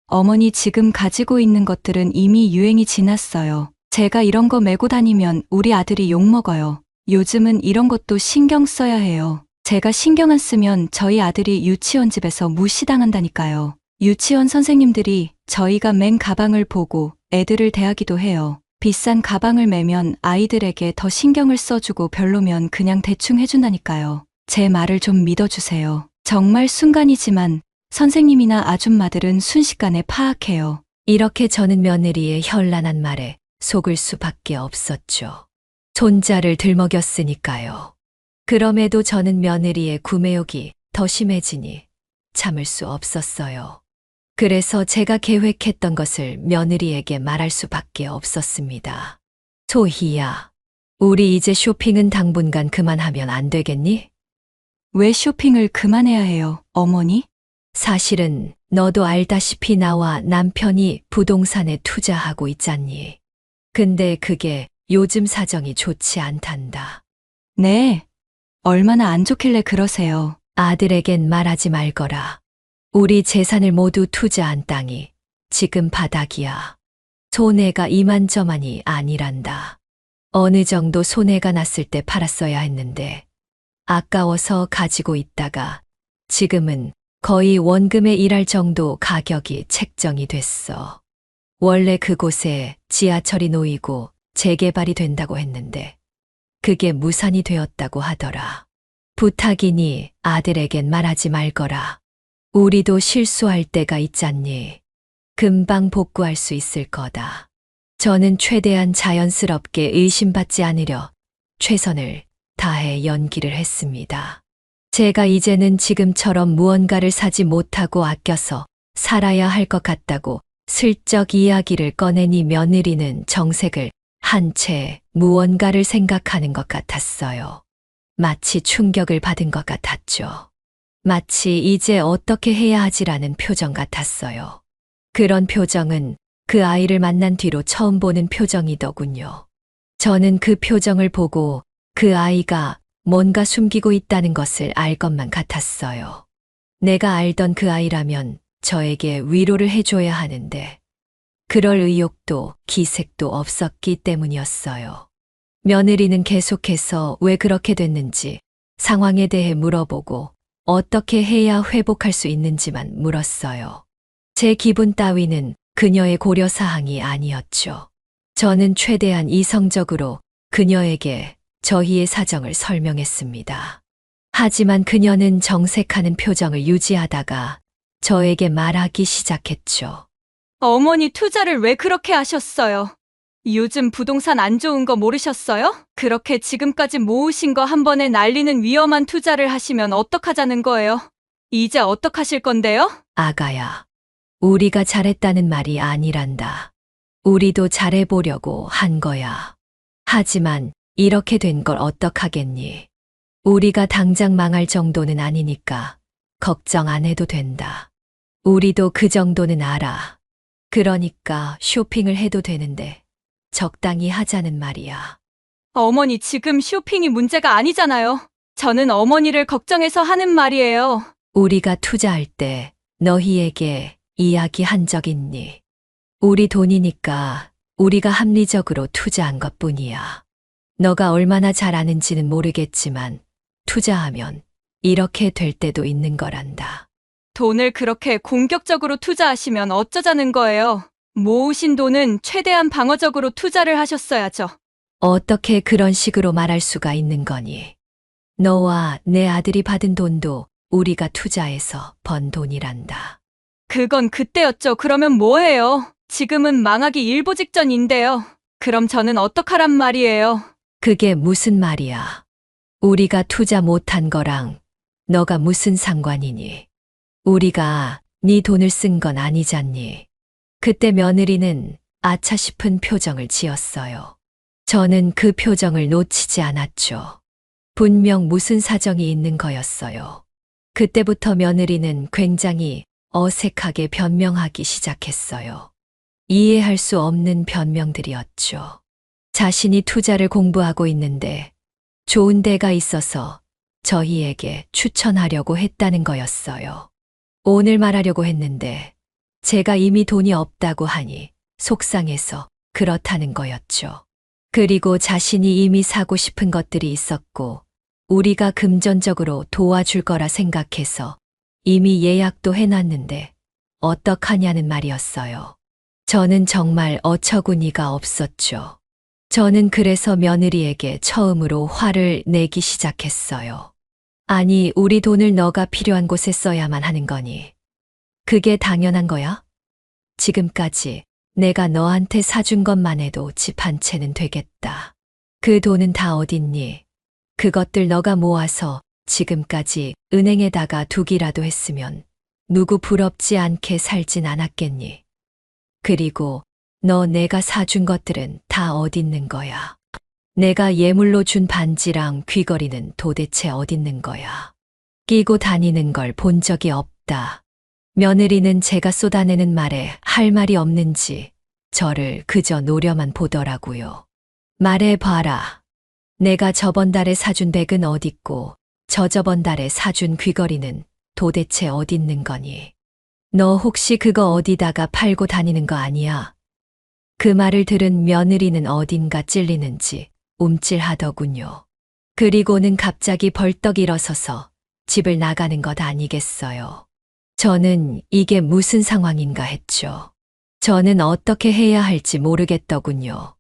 어머니 지금 가지고 있는 것들은 이미 유행이 지났어요. 제가 이런 거 메고 다니면 우리 아들이 욕먹어요. 요즘은 이런 것도 신경 써야 해요. 제가 신경 안 쓰면 저희 아들이 유치원 집에서 무시당한다니까요. 유치원 선생님들이 저희가 맨 가방을 보고 애들을 대하기도 해요. 비싼 가방을 매면 아이들에게 더 신경을 써주고 별로면 그냥 대충 해준다니까요. 제 말을 좀 믿어주세요. 정말 순간이지만 선생님이나 아줌마들은 순식간에 파악해요. 이렇게 저는 며느리의 현란한 말에 속을 수밖에 없었죠. 손자를 들먹였으니까요. 그럼에도 저는 며느리의 구매욕이 더 심해지니 참을 수 없었어요. 그래서 제가 계획했던 것을 며느리에게 말할 수밖에 없었습니다. 소희야, 우리 이제 쇼핑은 당분간 그만하면 안 되겠니? 왜 쇼핑을 그만해야 해요, 어머니? 사실은 너도 알다시피 나와 남편이 부동산에 투자하고 있잖니. 근데 그게 요즘 사정이 좋지 않단다. 네. 얼마나 안 좋길래 그러세요. 아들에겐 말하지 말거라. 우리 재산을 모두 투자한 땅이 지금 바닥이야. 손해가 이만저만이 아니란다. 어느 정도 손해가 났을 때 팔았어야 했는데 아까워서 가지고 있다가 지금은 거의 원금에 일할 정도 가격이 책정이 됐어. 원래 그곳에 지하철이 놓이고 재개발이 된다고 했는데 그게 무산이 되었다고 하더라. 부탁이니 아들에겐 말하지 말거라. 우리도 실수할 때가 있잖니. 금방 복구할 수 있을 거다. 저는 최대한 자연스럽게 의심받지 않으려 최선을 다해 연기를 했습니다. 제가 이제는 지금처럼 무언가를 사지 못하고 아껴서 살아야 할 것 같다고 슬쩍 이야기를 꺼내니 며느리는 정색을 한 채 무언가를 생각하는 것 같았어요. 마치 충격을 받은 것 같았죠. 마치 이제 어떻게 해야 하지라는 표정 같았어요. 그런 표정은 그 아이를 만난 뒤로 처음 보는 표정이더군요. 저는 그 표정을 보고 그 아이가 뭔가 숨기고 있다는 것을 알 것만 같았어요. 내가 알던 그 아이라면 저에게 위로를 해줘야 하는데 그럴 의욕도 기색도 없었기 때문이었어요. 며느리는 계속해서 왜 그렇게 됐는지 상황에 대해 물어보고 어떻게 해야 회복할 수 있는지만 물었어요. 제 기분 따위는 그녀의 고려사항이 아니었죠. 저는 최대한 이성적으로 그녀에게 저희의 사정을 설명했습니다. 하지만 그녀는 정색하는 표정을 유지하다가 저에게 말하기 시작했죠. 어머니 투자를 왜 그렇게 하셨어요? 요즘 부동산 안 좋은 거 모르셨어요? 그렇게 지금까지 모으신 거 한 번에 날리는 위험한 투자를 하시면 어떡하자는 거예요? 이제 어떡하실 건데요? 아가야, 우리가 잘했다는 말이 아니란다. 우리도 잘해보려고 한 거야. 하지만 이렇게 된 걸 어떡하겠니? 우리가 당장 망할 정도는 아니니까 걱정 안 해도 된다. 우리도 그 정도는 알아. 그러니까 쇼핑을 해도 되는데 적당히 하자는 말이야. 어머니 지금 쇼핑이 문제가 아니잖아요. 저는 어머니를 걱정해서 하는 말이에요. 우리가 투자할 때 너희에게 이야기한 적 있니? 우리 돈이니까 우리가 합리적으로 투자한 것뿐이야. 너가 얼마나 잘 아는지는 모르겠지만 투자하면 이렇게 될 때도 있는 거란다. 돈을 그렇게 공격적으로 투자하시면 어쩌자는 거예요? 모으신 돈은 최대한 방어적으로 투자를 하셨어야죠. 어떻게 그런 식으로 말할 수가 있는 거니? 너와 내 아들이 받은 돈도 우리가 투자해서 번 돈이란다. 그건 그때였죠. 그러면 뭐해요? 지금은 망하기 일보 직전인데요. 그럼 저는 어떡하란 말이에요? 그게 무슨 말이야? 우리가 투자 못한 거랑 너가 무슨 상관이니? 우리가 네 돈을 쓴 건 아니잖니. 그때 며느리는 아차 싶은 표정을 지었어요. 저는 그 표정을 놓치지 않았죠. 분명 무슨 사정이 있는 거였어요. 그때부터 며느리는 굉장히 어색하게 변명하기 시작했어요. 이해할 수 없는 변명들이었죠. 자신이 투자를 공부하고 있는데 좋은 데가 있어서 저희에게 추천하려고 했다는 거였어요. 오늘 말하려고 했는데 제가 이미 돈이 없다고 하니 속상해서 그렇다는 거였죠. 그리고 자신이 이미 사고 싶은 것들이 있었고 우리가 금전적으로 도와줄 거라 생각해서 이미 예약도 해놨는데 어떡하냐는 말이었어요. 저는 정말 어처구니가 없었죠. 저는 그래서 며느리에게 처음으로 화를 내기 시작했어요. 아니, 우리 돈을 너가 필요한 곳에 써야만 하는 거니. 그게 당연한 거야? 지금까지 내가 너한테 사준 것만 해도 집 한 채는 되겠다. 그 돈은 다 어딨니? 그것들 너가 모아서 지금까지 은행에다가 두기라도 했으면 누구 부럽지 않게 살진 않았겠니? 그리고 너 내가 사준 것들은 다 어딨는 거야? 내가 예물로 준 반지랑 귀걸이는 도대체 어딨는 거야? 끼고 다니는 걸 본 적이 없다. 며느리는 제가 쏟아내는 말에 할 말이 없는지 저를 그저 노려만 보더라고요. 말해봐라. 내가 저번 달에 사준 백은 어딨고 저저번 달에 사준 귀걸이는 도대체 어딨는 거니? 너 혹시 그거 어디다가 팔고 다니는 거 아니야? 그 말을 들은 며느리는 어딘가 찔리는지 움찔하더군요. 그리고는 갑자기 벌떡 일어서서 집을 나가는 것 아니겠어요. 저는 이게 무슨 상황인가 했죠. 저는 어떻게 해야 할지 모르겠더군요.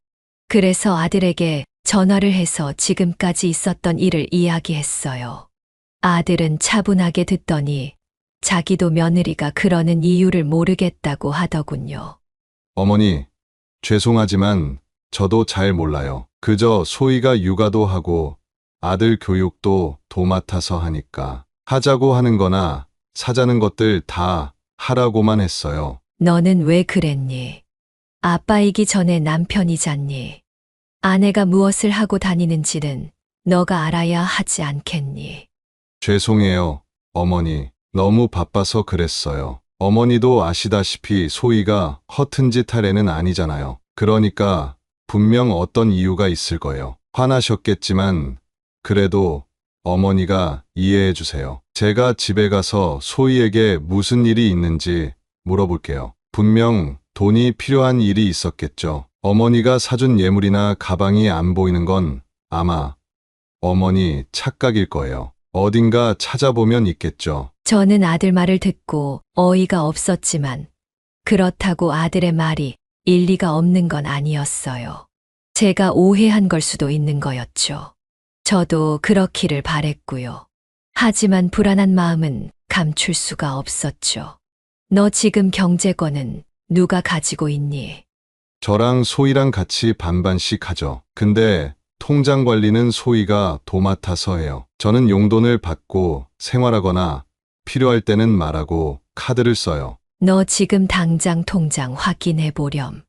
그래서 아들에게 전화를 해서 지금까지 있었던 일을 이야기했어요. 아들은 차분하게 듣더니 자기도 며느리가 그러는 이유를 모르겠다고 하더군요. 어머니, 죄송하지만 저도 잘 몰라요. 그저 소희가 육아도 하고 아들 교육도 도맡아서 하니까 하자고 하는 거나 사자는 것들 다 하라고만 했어요. 너는 왜 그랬니? 아빠이기 전에 남편이잖니. 아내가 무엇을 하고 다니는지는 너가 알아야 하지 않겠니? 죄송해요, 어머니. 너무 바빠서 그랬어요. 어머니도 아시다시피 소희가 허튼 짓 할 애는 아니잖아요. 그러니까 분명 어떤 이유가 있을 거예요. 화나셨겠지만 그래도 어머니가 이해해 주세요. 제가 집에 가서 소희에게 무슨 일이 있는지 물어볼게요. 분명 돈이 필요한 일이 있었겠죠. 어머니가 사준 예물이나 가방이 안 보이는 건 아마 어머니 착각일 거예요. 어딘가 찾아보면 있겠죠. 저는 아들 말을 듣고 어이가 없었지만 그렇다고 아들의 말이 일리가 없는 건 아니었어요. 제가 오해한 걸 수도 있는 거였죠. 저도 그렇기를 바랬고요. 하지만 불안한 마음은 감출 수가 없었죠. 너 지금 경제권은 누가 가지고 있니? 저랑 소희랑 같이 반반씩 하죠. 근데 통장 관리는 소희가 도맡아서 해요. 저는 용돈을 받고 생활하거나 필요할 때는 말하고 카드를 써요. 너 지금 당장 통장 확인해 보렴.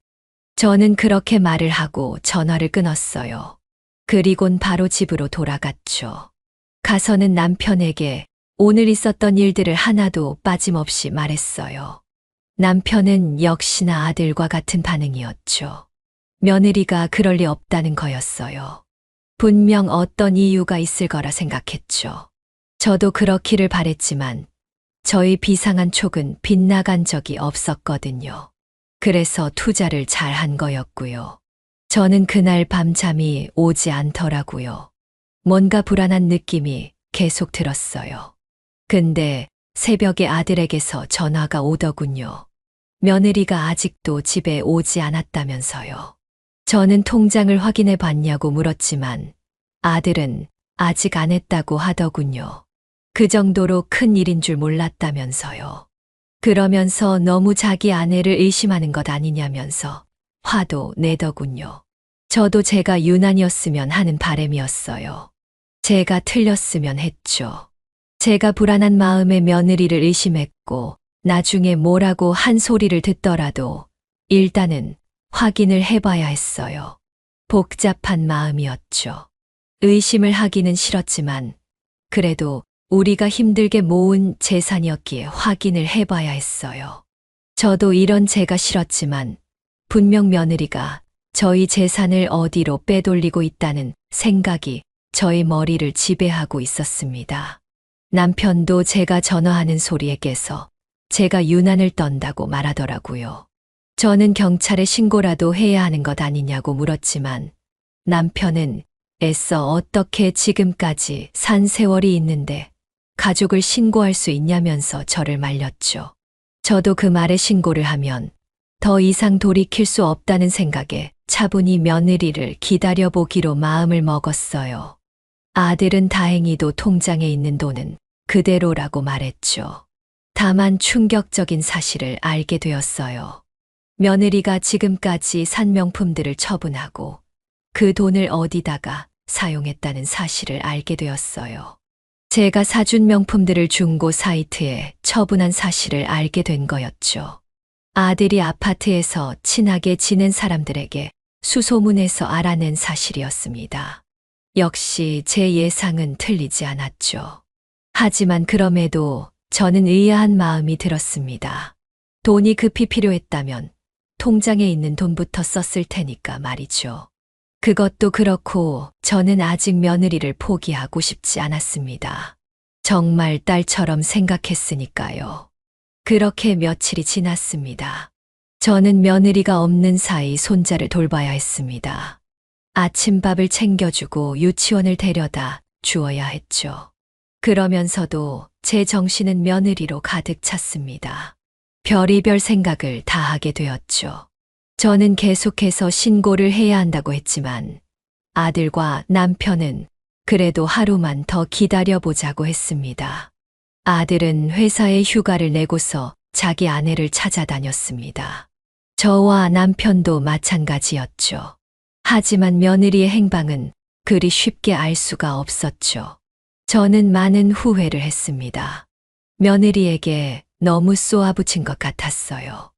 저는 그렇게 말을 하고 전화를 끊었어요. 그리곤 바로 집으로 돌아갔죠. 가서는 남편에게 오늘 있었던 일들을 하나도 빠짐없이 말했어요. 남편은 역시나 아들과 같은 반응이었죠. 며느리가 그럴 리 없다는 거였어요. 분명 어떤 이유가 있을 거라 생각했죠. 저도 그렇기를 바랬지만 저희 비상한 촉은 빗나간 적이 없었거든요. 그래서 투자를 잘 한 거였고요. 저는 그날 밤잠이 오지 않더라고요. 뭔가 불안한 느낌이 계속 들었어요. 근데 새벽에 아들에게서 전화가 오더군요. 며느리가 아직도 집에 오지 않았다면서요. 저는 통장을 확인해 봤냐고 물었지만 아들은 아직 안 했다고 하더군요. 그 정도로 큰 일인 줄 몰랐다면서요. 그러면서 너무 자기 아내를 의심하는 것 아니냐면서 화도 내더군요. 저도 제가 유난이었으면 하는 바람이었어요. 제가 틀렸으면 했죠. 제가 불안한 마음에 며느리를 의심했고 나중에 뭐라고 한 소리를 듣더라도 일단은 확인을 해봐야 했어요. 복잡한 마음이었죠. 의심을 하기는 싫었지만 그래도 우리가 힘들게 모은 재산이었기에 확인을 해봐야 했어요. 저도 이런 제가 싫었지만 분명 며느리가 저희 재산을 어디로 빼돌리고 있다는 생각이 저의 머리를 지배하고 있었습니다. 남편도 제가 전화하는 소리에 깨서 제가 유난을 떤다고 말하더라고요. 저는 경찰에 신고라도 해야 하는 것 아니냐고 물었지만 남편은 애써 어떻게 지금까지 산 세월이 있는데 가족을 신고할 수 있냐면서 저를 말렸죠. 저도 그 말에 신고를 하면 더 이상 돌이킬 수 없다는 생각에 차분히 며느리를 기다려보기로 마음을 먹었어요. 아들은 다행히도 통장에 있는 돈은 그대로라고 말했죠. 다만 충격적인 사실을 알게 되었어요. 며느리가 지금까지 산 명품들을 처분하고 그 돈을 어디다가 사용했다는 사실을 알게 되었어요. 제가 사준 명품들을 중고 사이트에 처분한 사실을 알게 된 거였죠. 아들이 아파트에서 친하게 지낸 사람들에게 수소문해서 알아낸 사실이었습니다. 역시 제 예상은 틀리지 않았죠. 하지만 그럼에도 저는 의아한 마음이 들었습니다. 돈이 급히 필요했다면 통장에 있는 돈부터 썼을 테니까 말이죠. 그것도 그렇고 저는 아직 며느리를 포기하고 싶지 않았습니다. 정말 딸처럼 생각했으니까요. 그렇게 며칠이 지났습니다. 저는 며느리가 없는 사이 손자를 돌봐야 했습니다. 아침밥을 챙겨주고 유치원을 데려다 주어야 했죠. 그러면서도 제 정신은 며느리로 가득 찼습니다. 별의별 생각을 다 하게 되었죠. 저는 계속해서 신고를 해야 한다고 했지만 아들과 남편은 그래도 하루만 더 기다려보자고 했습니다. 아들은 회사에 휴가를 내고서 자기 아내를 찾아다녔습니다. 저와 남편도 마찬가지였죠. 하지만 며느리의 행방은 그리 쉽게 알 수가 없었죠. 저는 많은 후회를 했습니다. 며느리에게 너무 쏘아붙인 것 같았어요.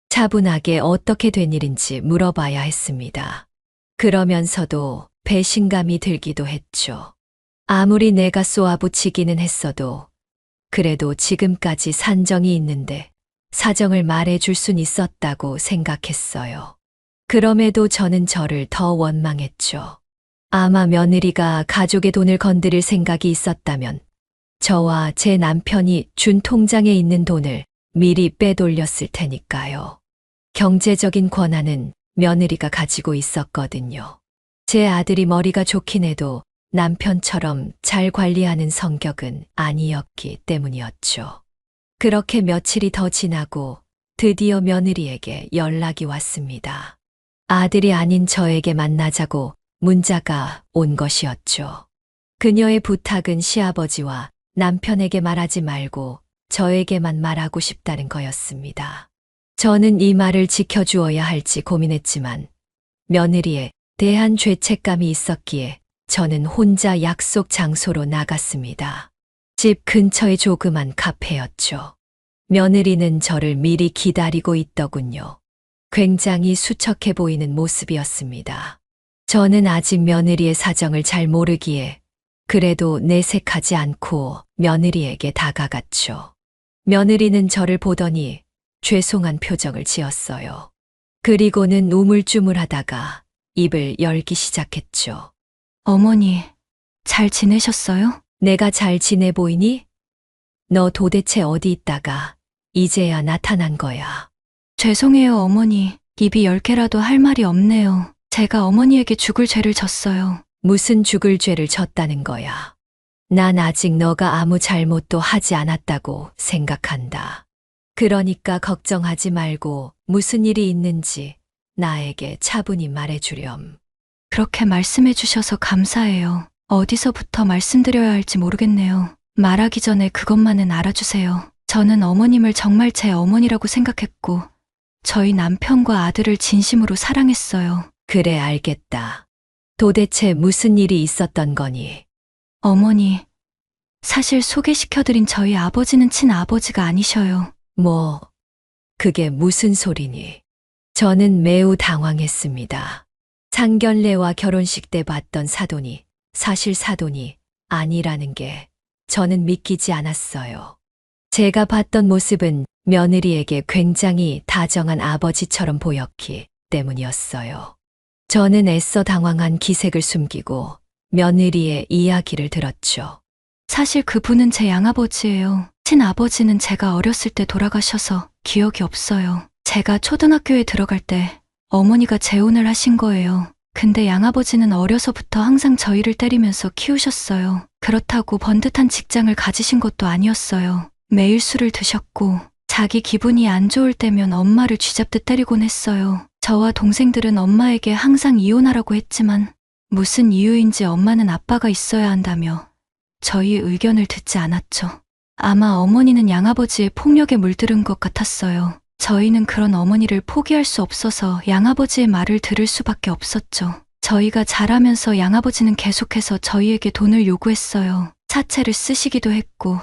차분하게 어떻게 된 일인지 물어봐야 했습니다. 그러면서도 배신감이 들기도 했죠. 아무리 내가 쏘아붙이기는 했어도 그래도 지금까지 산정이 있는데 사정을 말해줄 순 있었다고 생각했어요. 그럼에도 저는 저를 더 원망했죠. 아마 며느리가 가족의 돈을 건드릴 생각이 있었다면 저와 제 남편이 준 통장에 있는 돈을 미리 빼돌렸을 테니까요. 경제적인 권한은 며느리가 가지고 있었거든요. 제 아들이 머리가 좋긴 해도 남편처럼 잘 관리하는 성격은 아니었기 때문이었죠. 그렇게 며칠이 더 지나고 드디어 며느리에게 연락이 왔습니다. 아들이 아닌 저에게 만나자고 문자가 온 것이었죠. 그녀의 부탁은 시아버지와 남편에게 말하지 말고 저에게만 말하고 싶다는 거였습니다. 저는 이 말을 지켜주어야 할지 고민했지만 며느리에 대한 죄책감이 있었기에 저는 혼자 약속 장소로 나갔습니다. 집 근처의 조그만 카페였죠. 며느리는 저를 미리 기다리고 있더군요. 굉장히 수척해 보이는 모습이었습니다. 저는 아직 며느리의 사정을 잘 모르기에 그래도 내색하지 않고 며느리에게 다가갔죠. 며느리는 저를 보더니 죄송한 표정을 지었어요. 그리고는 우물쭈물하다가 입을 열기 시작했죠. 어머니, 잘 지내셨어요? 내가 잘 지내 보이니? 너 도대체 어디 있다가 이제야 나타난 거야. 죄송해요, 어머니. 입이 10개라도 할 말이 없네요. 제가 어머니에게 죽을 죄를 졌어요. 무슨 죽을 죄를 졌다는 거야. 난 아직 너가 아무 잘못도 하지 않았다고 생각한다. 그러니까 걱정하지 말고 무슨 일이 있는지 나에게 차분히 말해주렴. 그렇게 말씀해 주셔서 감사해요. 어디서부터 말씀드려야 할지 모르겠네요. 말하기 전에 그것만은 알아주세요. 저는 어머님을 정말 제 어머니라고 생각했고, 저희 남편과 아들을 진심으로 사랑했어요. 그래, 알겠다. 도대체 무슨 일이 있었던 거니? 어머니, 사실 소개시켜드린 저희 아버지는 친아버지가 아니셔요. 뭐, 그게 무슨 소리니? 저는 매우 당황했습니다. 상견례와 결혼식 때 봤던 사돈이 사실 사돈이 아니라는 게 저는 믿기지 않았어요. 제가 봤던 모습은 며느리에게 굉장히 다정한 아버지처럼 보였기 때문이었어요. 저는 애써 당황한 기색을 숨기고 며느리의 이야기를 들었죠. 사실 그분은 제 양아버지예요. 친아버지는 제가 어렸을 때 돌아가셔서 기억이 없어요. 제가 초등학교에 들어갈 때 어머니가 재혼을 하신 거예요. 근데 양아버지는 어려서부터 항상 저희를 때리면서 키우셨어요. 그렇다고 번듯한 직장을 가지신 것도 아니었어요. 매일 술을 드셨고 자기 기분이 안 좋을 때면 엄마를 쥐잡듯 때리곤 했어요. 저와 동생들은 엄마에게 항상 이혼하라고 했지만 무슨 이유인지 엄마는 아빠가 있어야 한다며 저희 의견을 듣지 않았죠. 아마 어머니는 양아버지의 폭력에 물들은 것 같았어요. 저희는 그런 어머니를 포기할 수 없어서 양아버지의 말을 들을 수밖에 없었죠. 저희가 자라면서 양아버지는 계속해서 저희에게 돈을 요구했어요. 사채를 쓰시기도 했고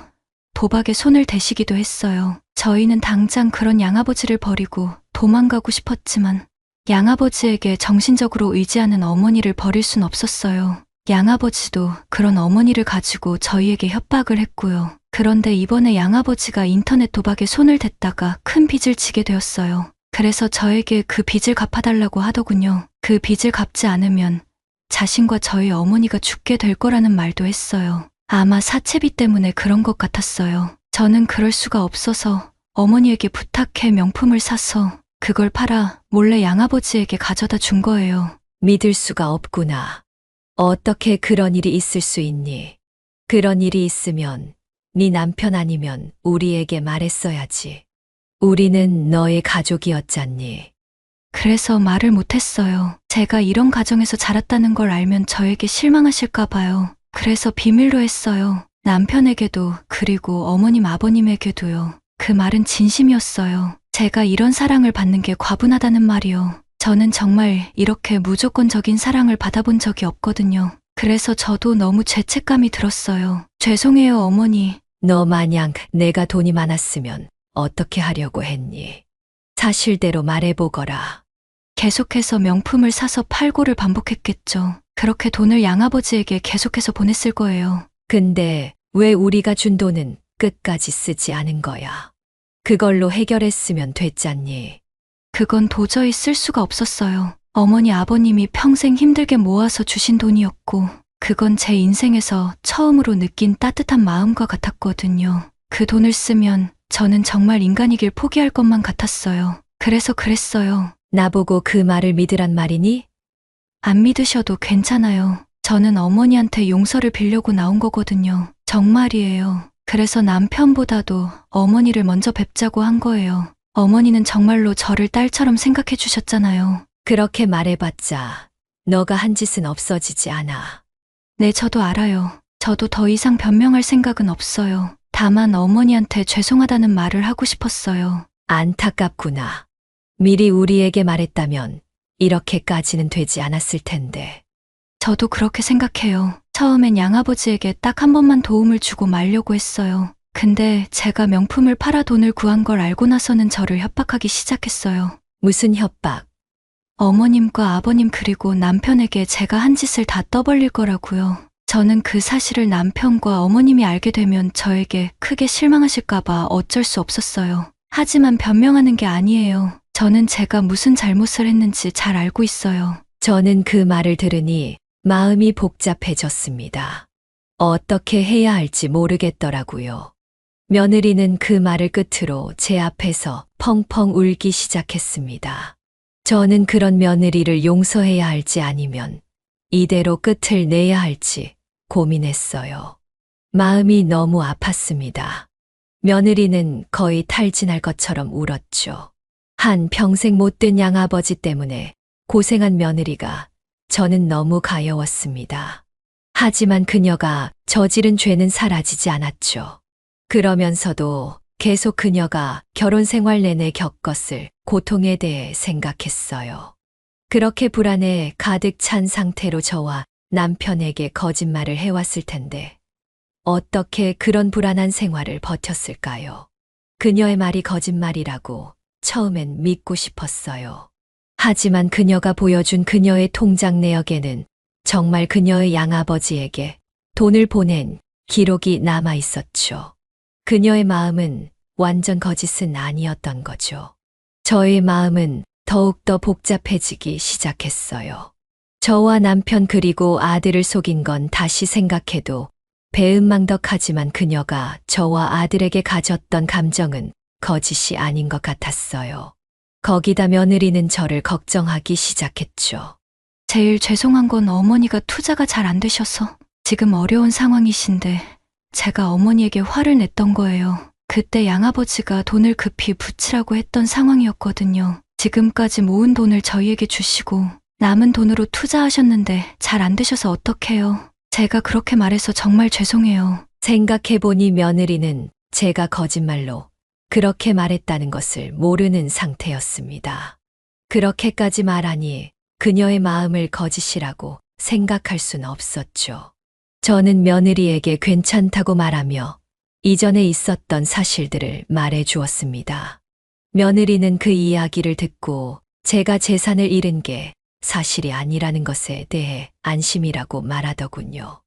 도박에 손을 대시기도 했어요. 저희는 당장 그런 양아버지를 버리고 도망가고 싶었지만 양아버지에게 정신적으로 의지하는 어머니를 버릴 순 없었어요. 양아버지도 그런 어머니를 가지고 저희에게 협박을 했고요. 그런데 이번에 양아버지가 인터넷 도박에 손을 댔다가 큰 빚을 지게 되었어요. 그래서 저에게 그 빚을 갚아달라고 하더군요. 그 빚을 갚지 않으면 자신과 저희 어머니가 죽게 될 거라는 말도 했어요. 아마 사채비 때문에 그런 것 같았어요. 저는 그럴 수가 없어서 어머니에게 부탁해 명품을 사서 그걸 팔아 몰래 양아버지에게 가져다 준 거예요. 믿을 수가 없구나. 어떻게 그런 일이 있을 수 있니? 그런 일이 있으면 네 남편 아니면 우리에게 말했어야지. 우리는 너의 가족이었잖니. 그래서 말을 못했어요. 제가 이런 가정에서 자랐다는 걸 알면 저에게 실망하실까 봐요. 그래서 비밀로 했어요. 남편에게도 그리고 어머님 아버님에게도요. 그 말은 진심이었어요. 제가 이런 사랑을 받는 게 과분하다는 말이요. 저는 정말 이렇게 무조건적인 사랑을 받아본 적이 없거든요. 그래서 저도 너무 죄책감이 들었어요. 죄송해요, 어머니. 너 마냥 내가 돈이 많았으면 어떻게 하려고 했니? 사실대로 말해보거라. 계속해서 명품을 사서 팔고를 반복했겠죠. 그렇게 돈을 양아버지에게 계속해서 보냈을 거예요. 근데 왜 우리가 준 돈은 끝까지 쓰지 않은 거야? 그걸로 해결했으면 됐잖니. 그건 도저히 쓸 수가 없었어요. 어머니 아버님이 평생 힘들게 모아서 주신 돈이었고, 그건 제 인생에서 처음으로 느낀 따뜻한 마음과 같았거든요. 그 돈을 쓰면 저는 정말 인간이길 포기할 것만 같았어요. 그래서 그랬어요. 나보고 그 말을 믿으란 말이니? 안 믿으셔도 괜찮아요. 저는 어머니한테 용서를 빌려고 나온 거거든요. 정말이에요. 그래서 남편보다도 어머니를 먼저 뵙자고 한 거예요. 어머니는 정말로 저를 딸처럼 생각해 주셨잖아요. 그렇게 말해봤자 너가 한 짓은 없어지지 않아. 네, 저도 알아요. 저도 더 이상 변명할 생각은 없어요. 다만 어머니한테 죄송하다는 말을 하고 싶었어요. 안타깝구나. 미리 우리에게 말했다면 이렇게까지는 되지 않았을 텐데. 저도 그렇게 생각해요. 처음엔 양아버지에게 딱 한 번만 도움을 주고 말려고 했어요. 근데 제가 명품을 팔아 돈을 구한 걸 알고 나서는 저를 협박하기 시작했어요. 무슨 협박? 어머님과 아버님 그리고 남편에게 제가 한 짓을 다 떠벌릴 거라고요. 저는 그 사실을 남편과 어머님이 알게 되면 저에게 크게 실망하실까봐 어쩔 수 없었어요. 하지만 변명하는 게 아니에요. 저는 제가 무슨 잘못을 했는지 잘 알고 있어요. 저는 그 말을 들으니 마음이 복잡해졌습니다. 어떻게 해야 할지 모르겠더라고요. 며느리는 그 말을 끝으로 제 앞에서 펑펑 울기 시작했습니다. 저는 그런 며느리를 용서해야 할지 아니면 이대로 끝을 내야 할지 고민했어요. 마음이 너무 아팠습니다. 며느리는 거의 탈진할 것처럼 울었죠. 한 평생 못된 양아버지 때문에 고생한 며느리가 저는 너무 가여웠습니다. 하지만 그녀가 저지른 죄는 사라지지 않았죠. 그러면서도 계속 그녀가 결혼 생활 내내 겪었을 고통에 대해 생각했어요. 그렇게 불안에 가득 찬 상태로 저와 남편에게 거짓말을 해왔을 텐데 어떻게 그런 불안한 생활을 버텼을까요? 그녀의 말이 거짓말이라고 처음엔 믿고 싶었어요. 하지만 그녀가 보여준 그녀의 통장 내역에는 정말 그녀의 양아버지에게 돈을 보낸 기록이 남아 있었죠. 그녀의 마음은 완전 거짓은 아니었던 거죠. 저의 마음은 더욱더 복잡해지기 시작했어요. 저와 남편 그리고 아들을 속인 건 다시 생각해도 배은망덕하지만 그녀가 저와 아들에게 가졌던 감정은 거짓이 아닌 것 같았어요. 거기다 며느리는 저를 걱정하기 시작했죠. 제일 죄송한 건 어머니가 투자가 잘 안 되셔서 지금 어려운 상황이신데 제가 어머니에게 화를 냈던 거예요. 그때 양아버지가 돈을 급히 붙이라고 했던 상황이었거든요. 지금까지 모은 돈을 저희에게 주시고 남은 돈으로 투자하셨는데 잘 안 되셔서 어떡해요. 제가 그렇게 말해서 정말 죄송해요. 생각해보니 며느리는 제가 거짓말로 그렇게 말했다는 것을 모르는 상태였습니다. 그렇게까지 말하니 그녀의 마음을 거짓이라고 생각할 순 없었죠. 저는 며느리에게 괜찮다고 말하며 이전에 있었던 사실들을 말해 주었습니다. 며느리는 그 이야기를 듣고 제가 재산을 잃은 게 사실이 아니라는 것에 대해 안심이라고 말하더군요.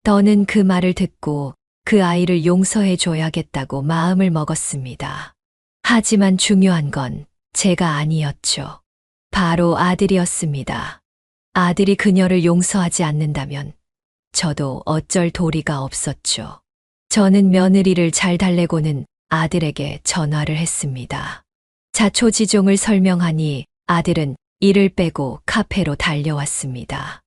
더는 그 말을 듣고 그 아이를 용서해 줘야겠다고 마음을 먹었습니다. 하지만 중요한 건 제가 아니었죠. 바로 아들이었습니다. 아들이 그녀를 용서하지 않는다면 저도 어쩔 도리가 없었죠. 저는 며느리를 잘 달래고는 아들에게 전화를 했습니다. 자초지종을 설명하니 아들은 이를 빼고 카페로 달려왔습니다.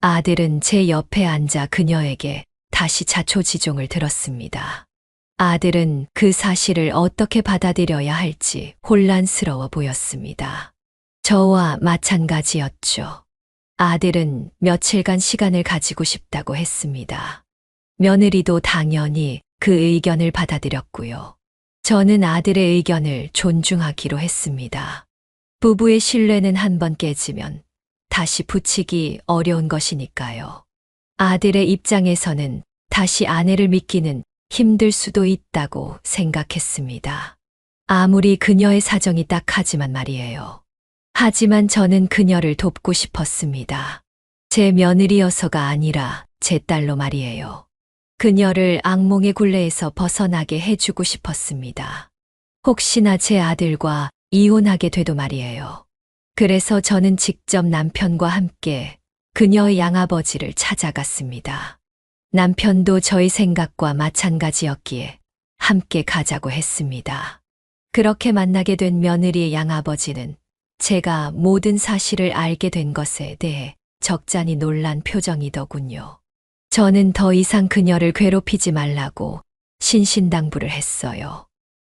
아들은 제 옆에 앉아 그녀에게 다시 자초지종을 들었습니다. 아들은 그 사실을 어떻게 받아들여야 할지 혼란스러워 보였습니다. 저와 마찬가지였죠. 아들은 며칠간 시간을 가지고 싶다고 했습니다. 며느리도 당연히 그 의견을 받아들였고요. 저는 아들의 의견을 존중하기로 했습니다. 부부의 신뢰는 한번 깨지면 다시 붙이기 어려운 것이니까요. 아들의 입장에서는 다시 아내를 믿기는 힘들 수도 있다고 생각했습니다. 아무리 그녀의 사정이 딱하지만 말이에요. 하지만 저는 그녀를 돕고 싶었습니다. 제 며느리여서가 아니라 제 딸로 말이에요. 그녀를 악몽의 굴레에서 벗어나게 해주고 싶었습니다. 혹시나 제 아들과 이혼하게 돼도 말이에요. 그래서 저는 직접 남편과 함께 그녀의 양아버지를 찾아갔습니다. 남편도 저희 생각과 마찬가지였기에 함께 가자고 했습니다. 그렇게 만나게 된 며느리의 양아버지는 제가 모든 사실을 알게 된 것에 대해 적잖이 놀란 표정이더군요. 저는 더 이상 그녀를 괴롭히지 말라고 신신당부를 했어요.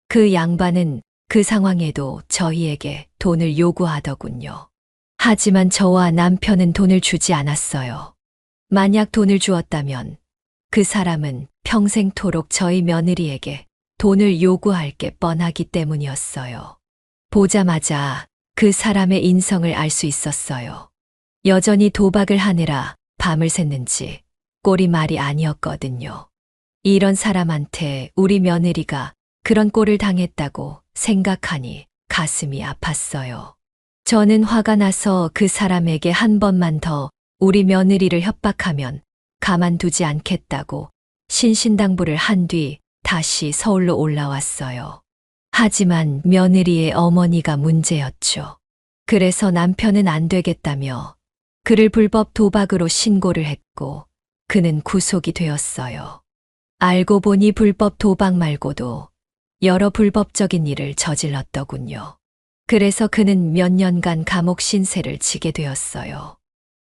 그 양반은 그 상황에도 저희에게 돈을 요구하더군요. 하지만 저와 남편은 돈을 주지 않았어요. 만약 돈을 주었다면 그 사람은 평생토록 저희 며느리에게 돈을 요구할 게 뻔하기 때문이었어요. 보자마자 그 사람의 인성을 알 수 있었어요. 여전히 도박을 하느라 밤을 샜는지 꼴이 말이 아니었거든요. 이런 사람한테 우리 며느리가 그런 꼴을 당했다고 생각하니 가슴이 아팠어요. 저는 화가 나서 그 사람에게 한 번만 더 우리 며느리를 협박하면 가만두지 않겠다고 신신당부를 한 뒤 다시 서울로 올라왔어요. 하지만 며느리의 어머니가 문제였죠. 그래서 남편은 안 되겠다며 그를 불법 도박으로 신고를 했고 그는 구속이 되었어요. 알고 보니 불법 도박 말고도 여러 불법적인 일을 저질렀더군요. 그래서 그는 몇 년간 감옥 신세를 지게 되었어요.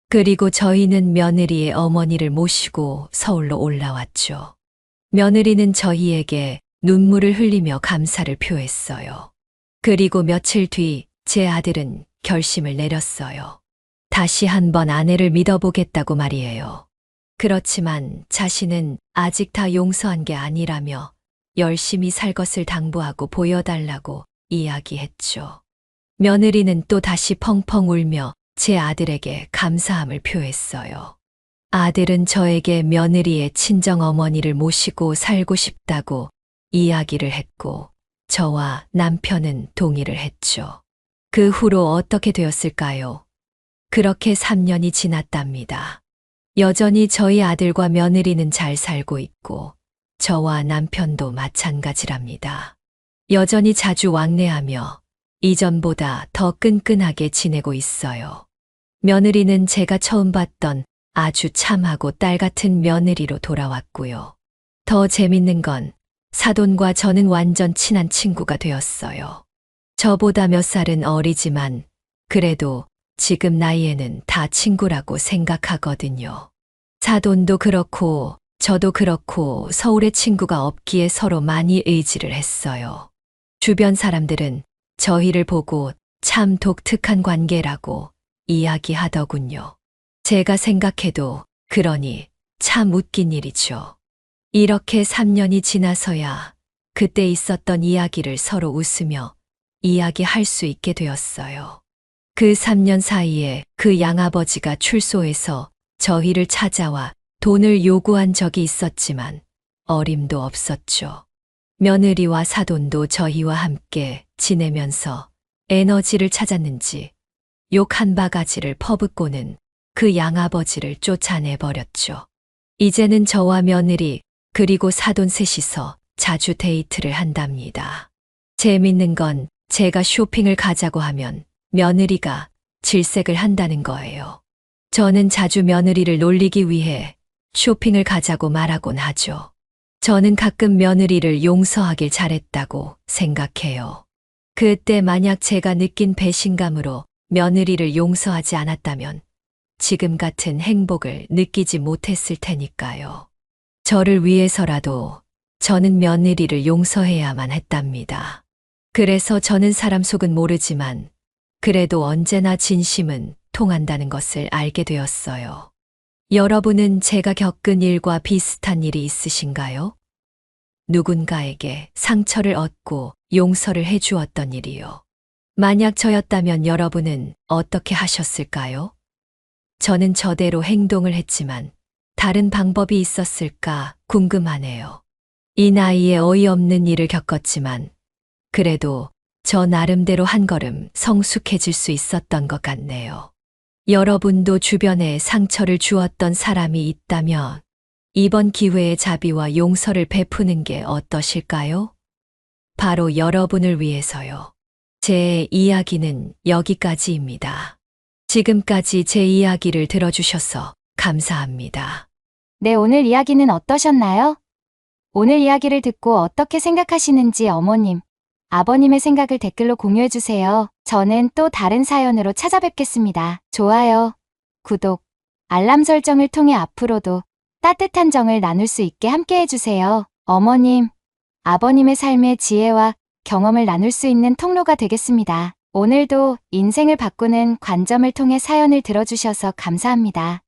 그리고 저희는 며느리의 어머니를 모시고 서울로 올라왔죠. 며느리는 저희에게 눈물을 흘리며 감사를 표했어요. 그리고 며칠 뒤 제 아들은 결심을 내렸어요. 다시 한번 아내를 믿어보겠다고 말이에요. 그렇지만 자신은 아직 다 용서한 게 아니라며 열심히 살 것을 당부하고 보여달라고 이야기했죠. 며느리는 또 다시 펑펑 울며 제 아들에게 감사함을 표했어요. 아들은 저에게 며느리의 친정 어머니를 모시고 살고 싶다고 이야기를 했고 저와 남편은 동의를 했죠. 그 후로 어떻게 되었을까요? 그렇게 3년이 지났답니다. 여전히 저희 아들과 며느리는 잘 살고 있고 저와 남편도 마찬가지랍니다. 여전히 자주 왕래하며 이전보다 더 끈끈하게 지내고 있어요. 며느리는 제가 처음 봤던 아주 참하고 딸 같은 며느리로 돌아왔고요. 더 재밌는 건 사돈과 저는 완전 친한 친구가 되었어요. 저보다 몇 살은 어리지만 그래도 지금 나이에는 다 친구라고 생각하거든요. 사돈도 그렇고 저도 그렇고 서울에 친구가 없기에 서로 많이 의지를 했어요. 주변 사람들은 저희를 보고 참 독특한 관계라고 이야기하더군요. 제가 생각해도 그러니 참 웃긴 일이죠. 이렇게 3년이 지나서야 그때 있었던 이야기를 서로 웃으며 이야기할 수 있게 되었어요. 그 3년 사이에 그 양아버지가 출소해서 저희를 찾아와 돈을 요구한 적이 있었지만 어림도 없었죠. 며느리와 사돈도 저희와 함께 지내면서 에너지를 찾았는지 욕 한 바가지를 퍼붓고는 그 양아버지를 쫓아내버렸죠. 이제는 저와 며느리 그리고 사돈 셋이서 자주 데이트를 한답니다. 재밌는 건 제가 쇼핑을 가자고 하면 며느리가 질색을 한다는 거예요. 저는 자주 며느리를 놀리기 위해 쇼핑을 가자고 말하곤 하죠. 저는 가끔 며느리를 용서하길 잘했다고 생각해요. 그때 만약 제가 느낀 배신감으로 며느리를 용서하지 않았다면 지금 같은 행복을 느끼지 못했을 테니까요. 저를 위해서라도 저는 며느리를 용서해야만 했답니다. 그래서 저는 사람 속은 모르지만 그래도 언제나 진심은 통한다는 것을 알게 되었어요. 여러분은 제가 겪은 일과 비슷한 일이 있으신가요? 누군가에게 상처를 얻고 용서를 해주었던 일이요. 만약 저였다면 여러분은 어떻게 하셨을까요? 저는 저대로 행동을 했지만 다른 방법이 있었을까 궁금하네요. 이 나이에 어이없는 일을 겪었지만 그래도 저 나름대로 한 걸음 성숙해질 수 있었던 것 같네요. 여러분도 주변에 상처를 주었던 사람이 있다면 이번 기회에 자비와 용서를 베푸는 게 어떠실까요? 바로 여러분을 위해서요. 제 이야기는 여기까지입니다. 지금까지 제 이야기를 들어주셔서 감사합니다. 네, 오늘 이야기는 어떠셨나요? 오늘 이야기를 듣고 어떻게 생각하시는지 어머님, 아버님의 생각을 댓글로 공유해주세요. 저는 또 다른 사연으로 찾아뵙겠습니다. 좋아요, 구독, 알람 설정을 통해 앞으로도 따뜻한 정을 나눌 수 있게 함께 해주세요. 어머님, 아버님의 삶의 지혜와 경험을 나눌 수 있는 통로가 되겠습니다. 오늘도 인생을 바꾸는 관점을 통해 사연을 들어주셔서 감사합니다.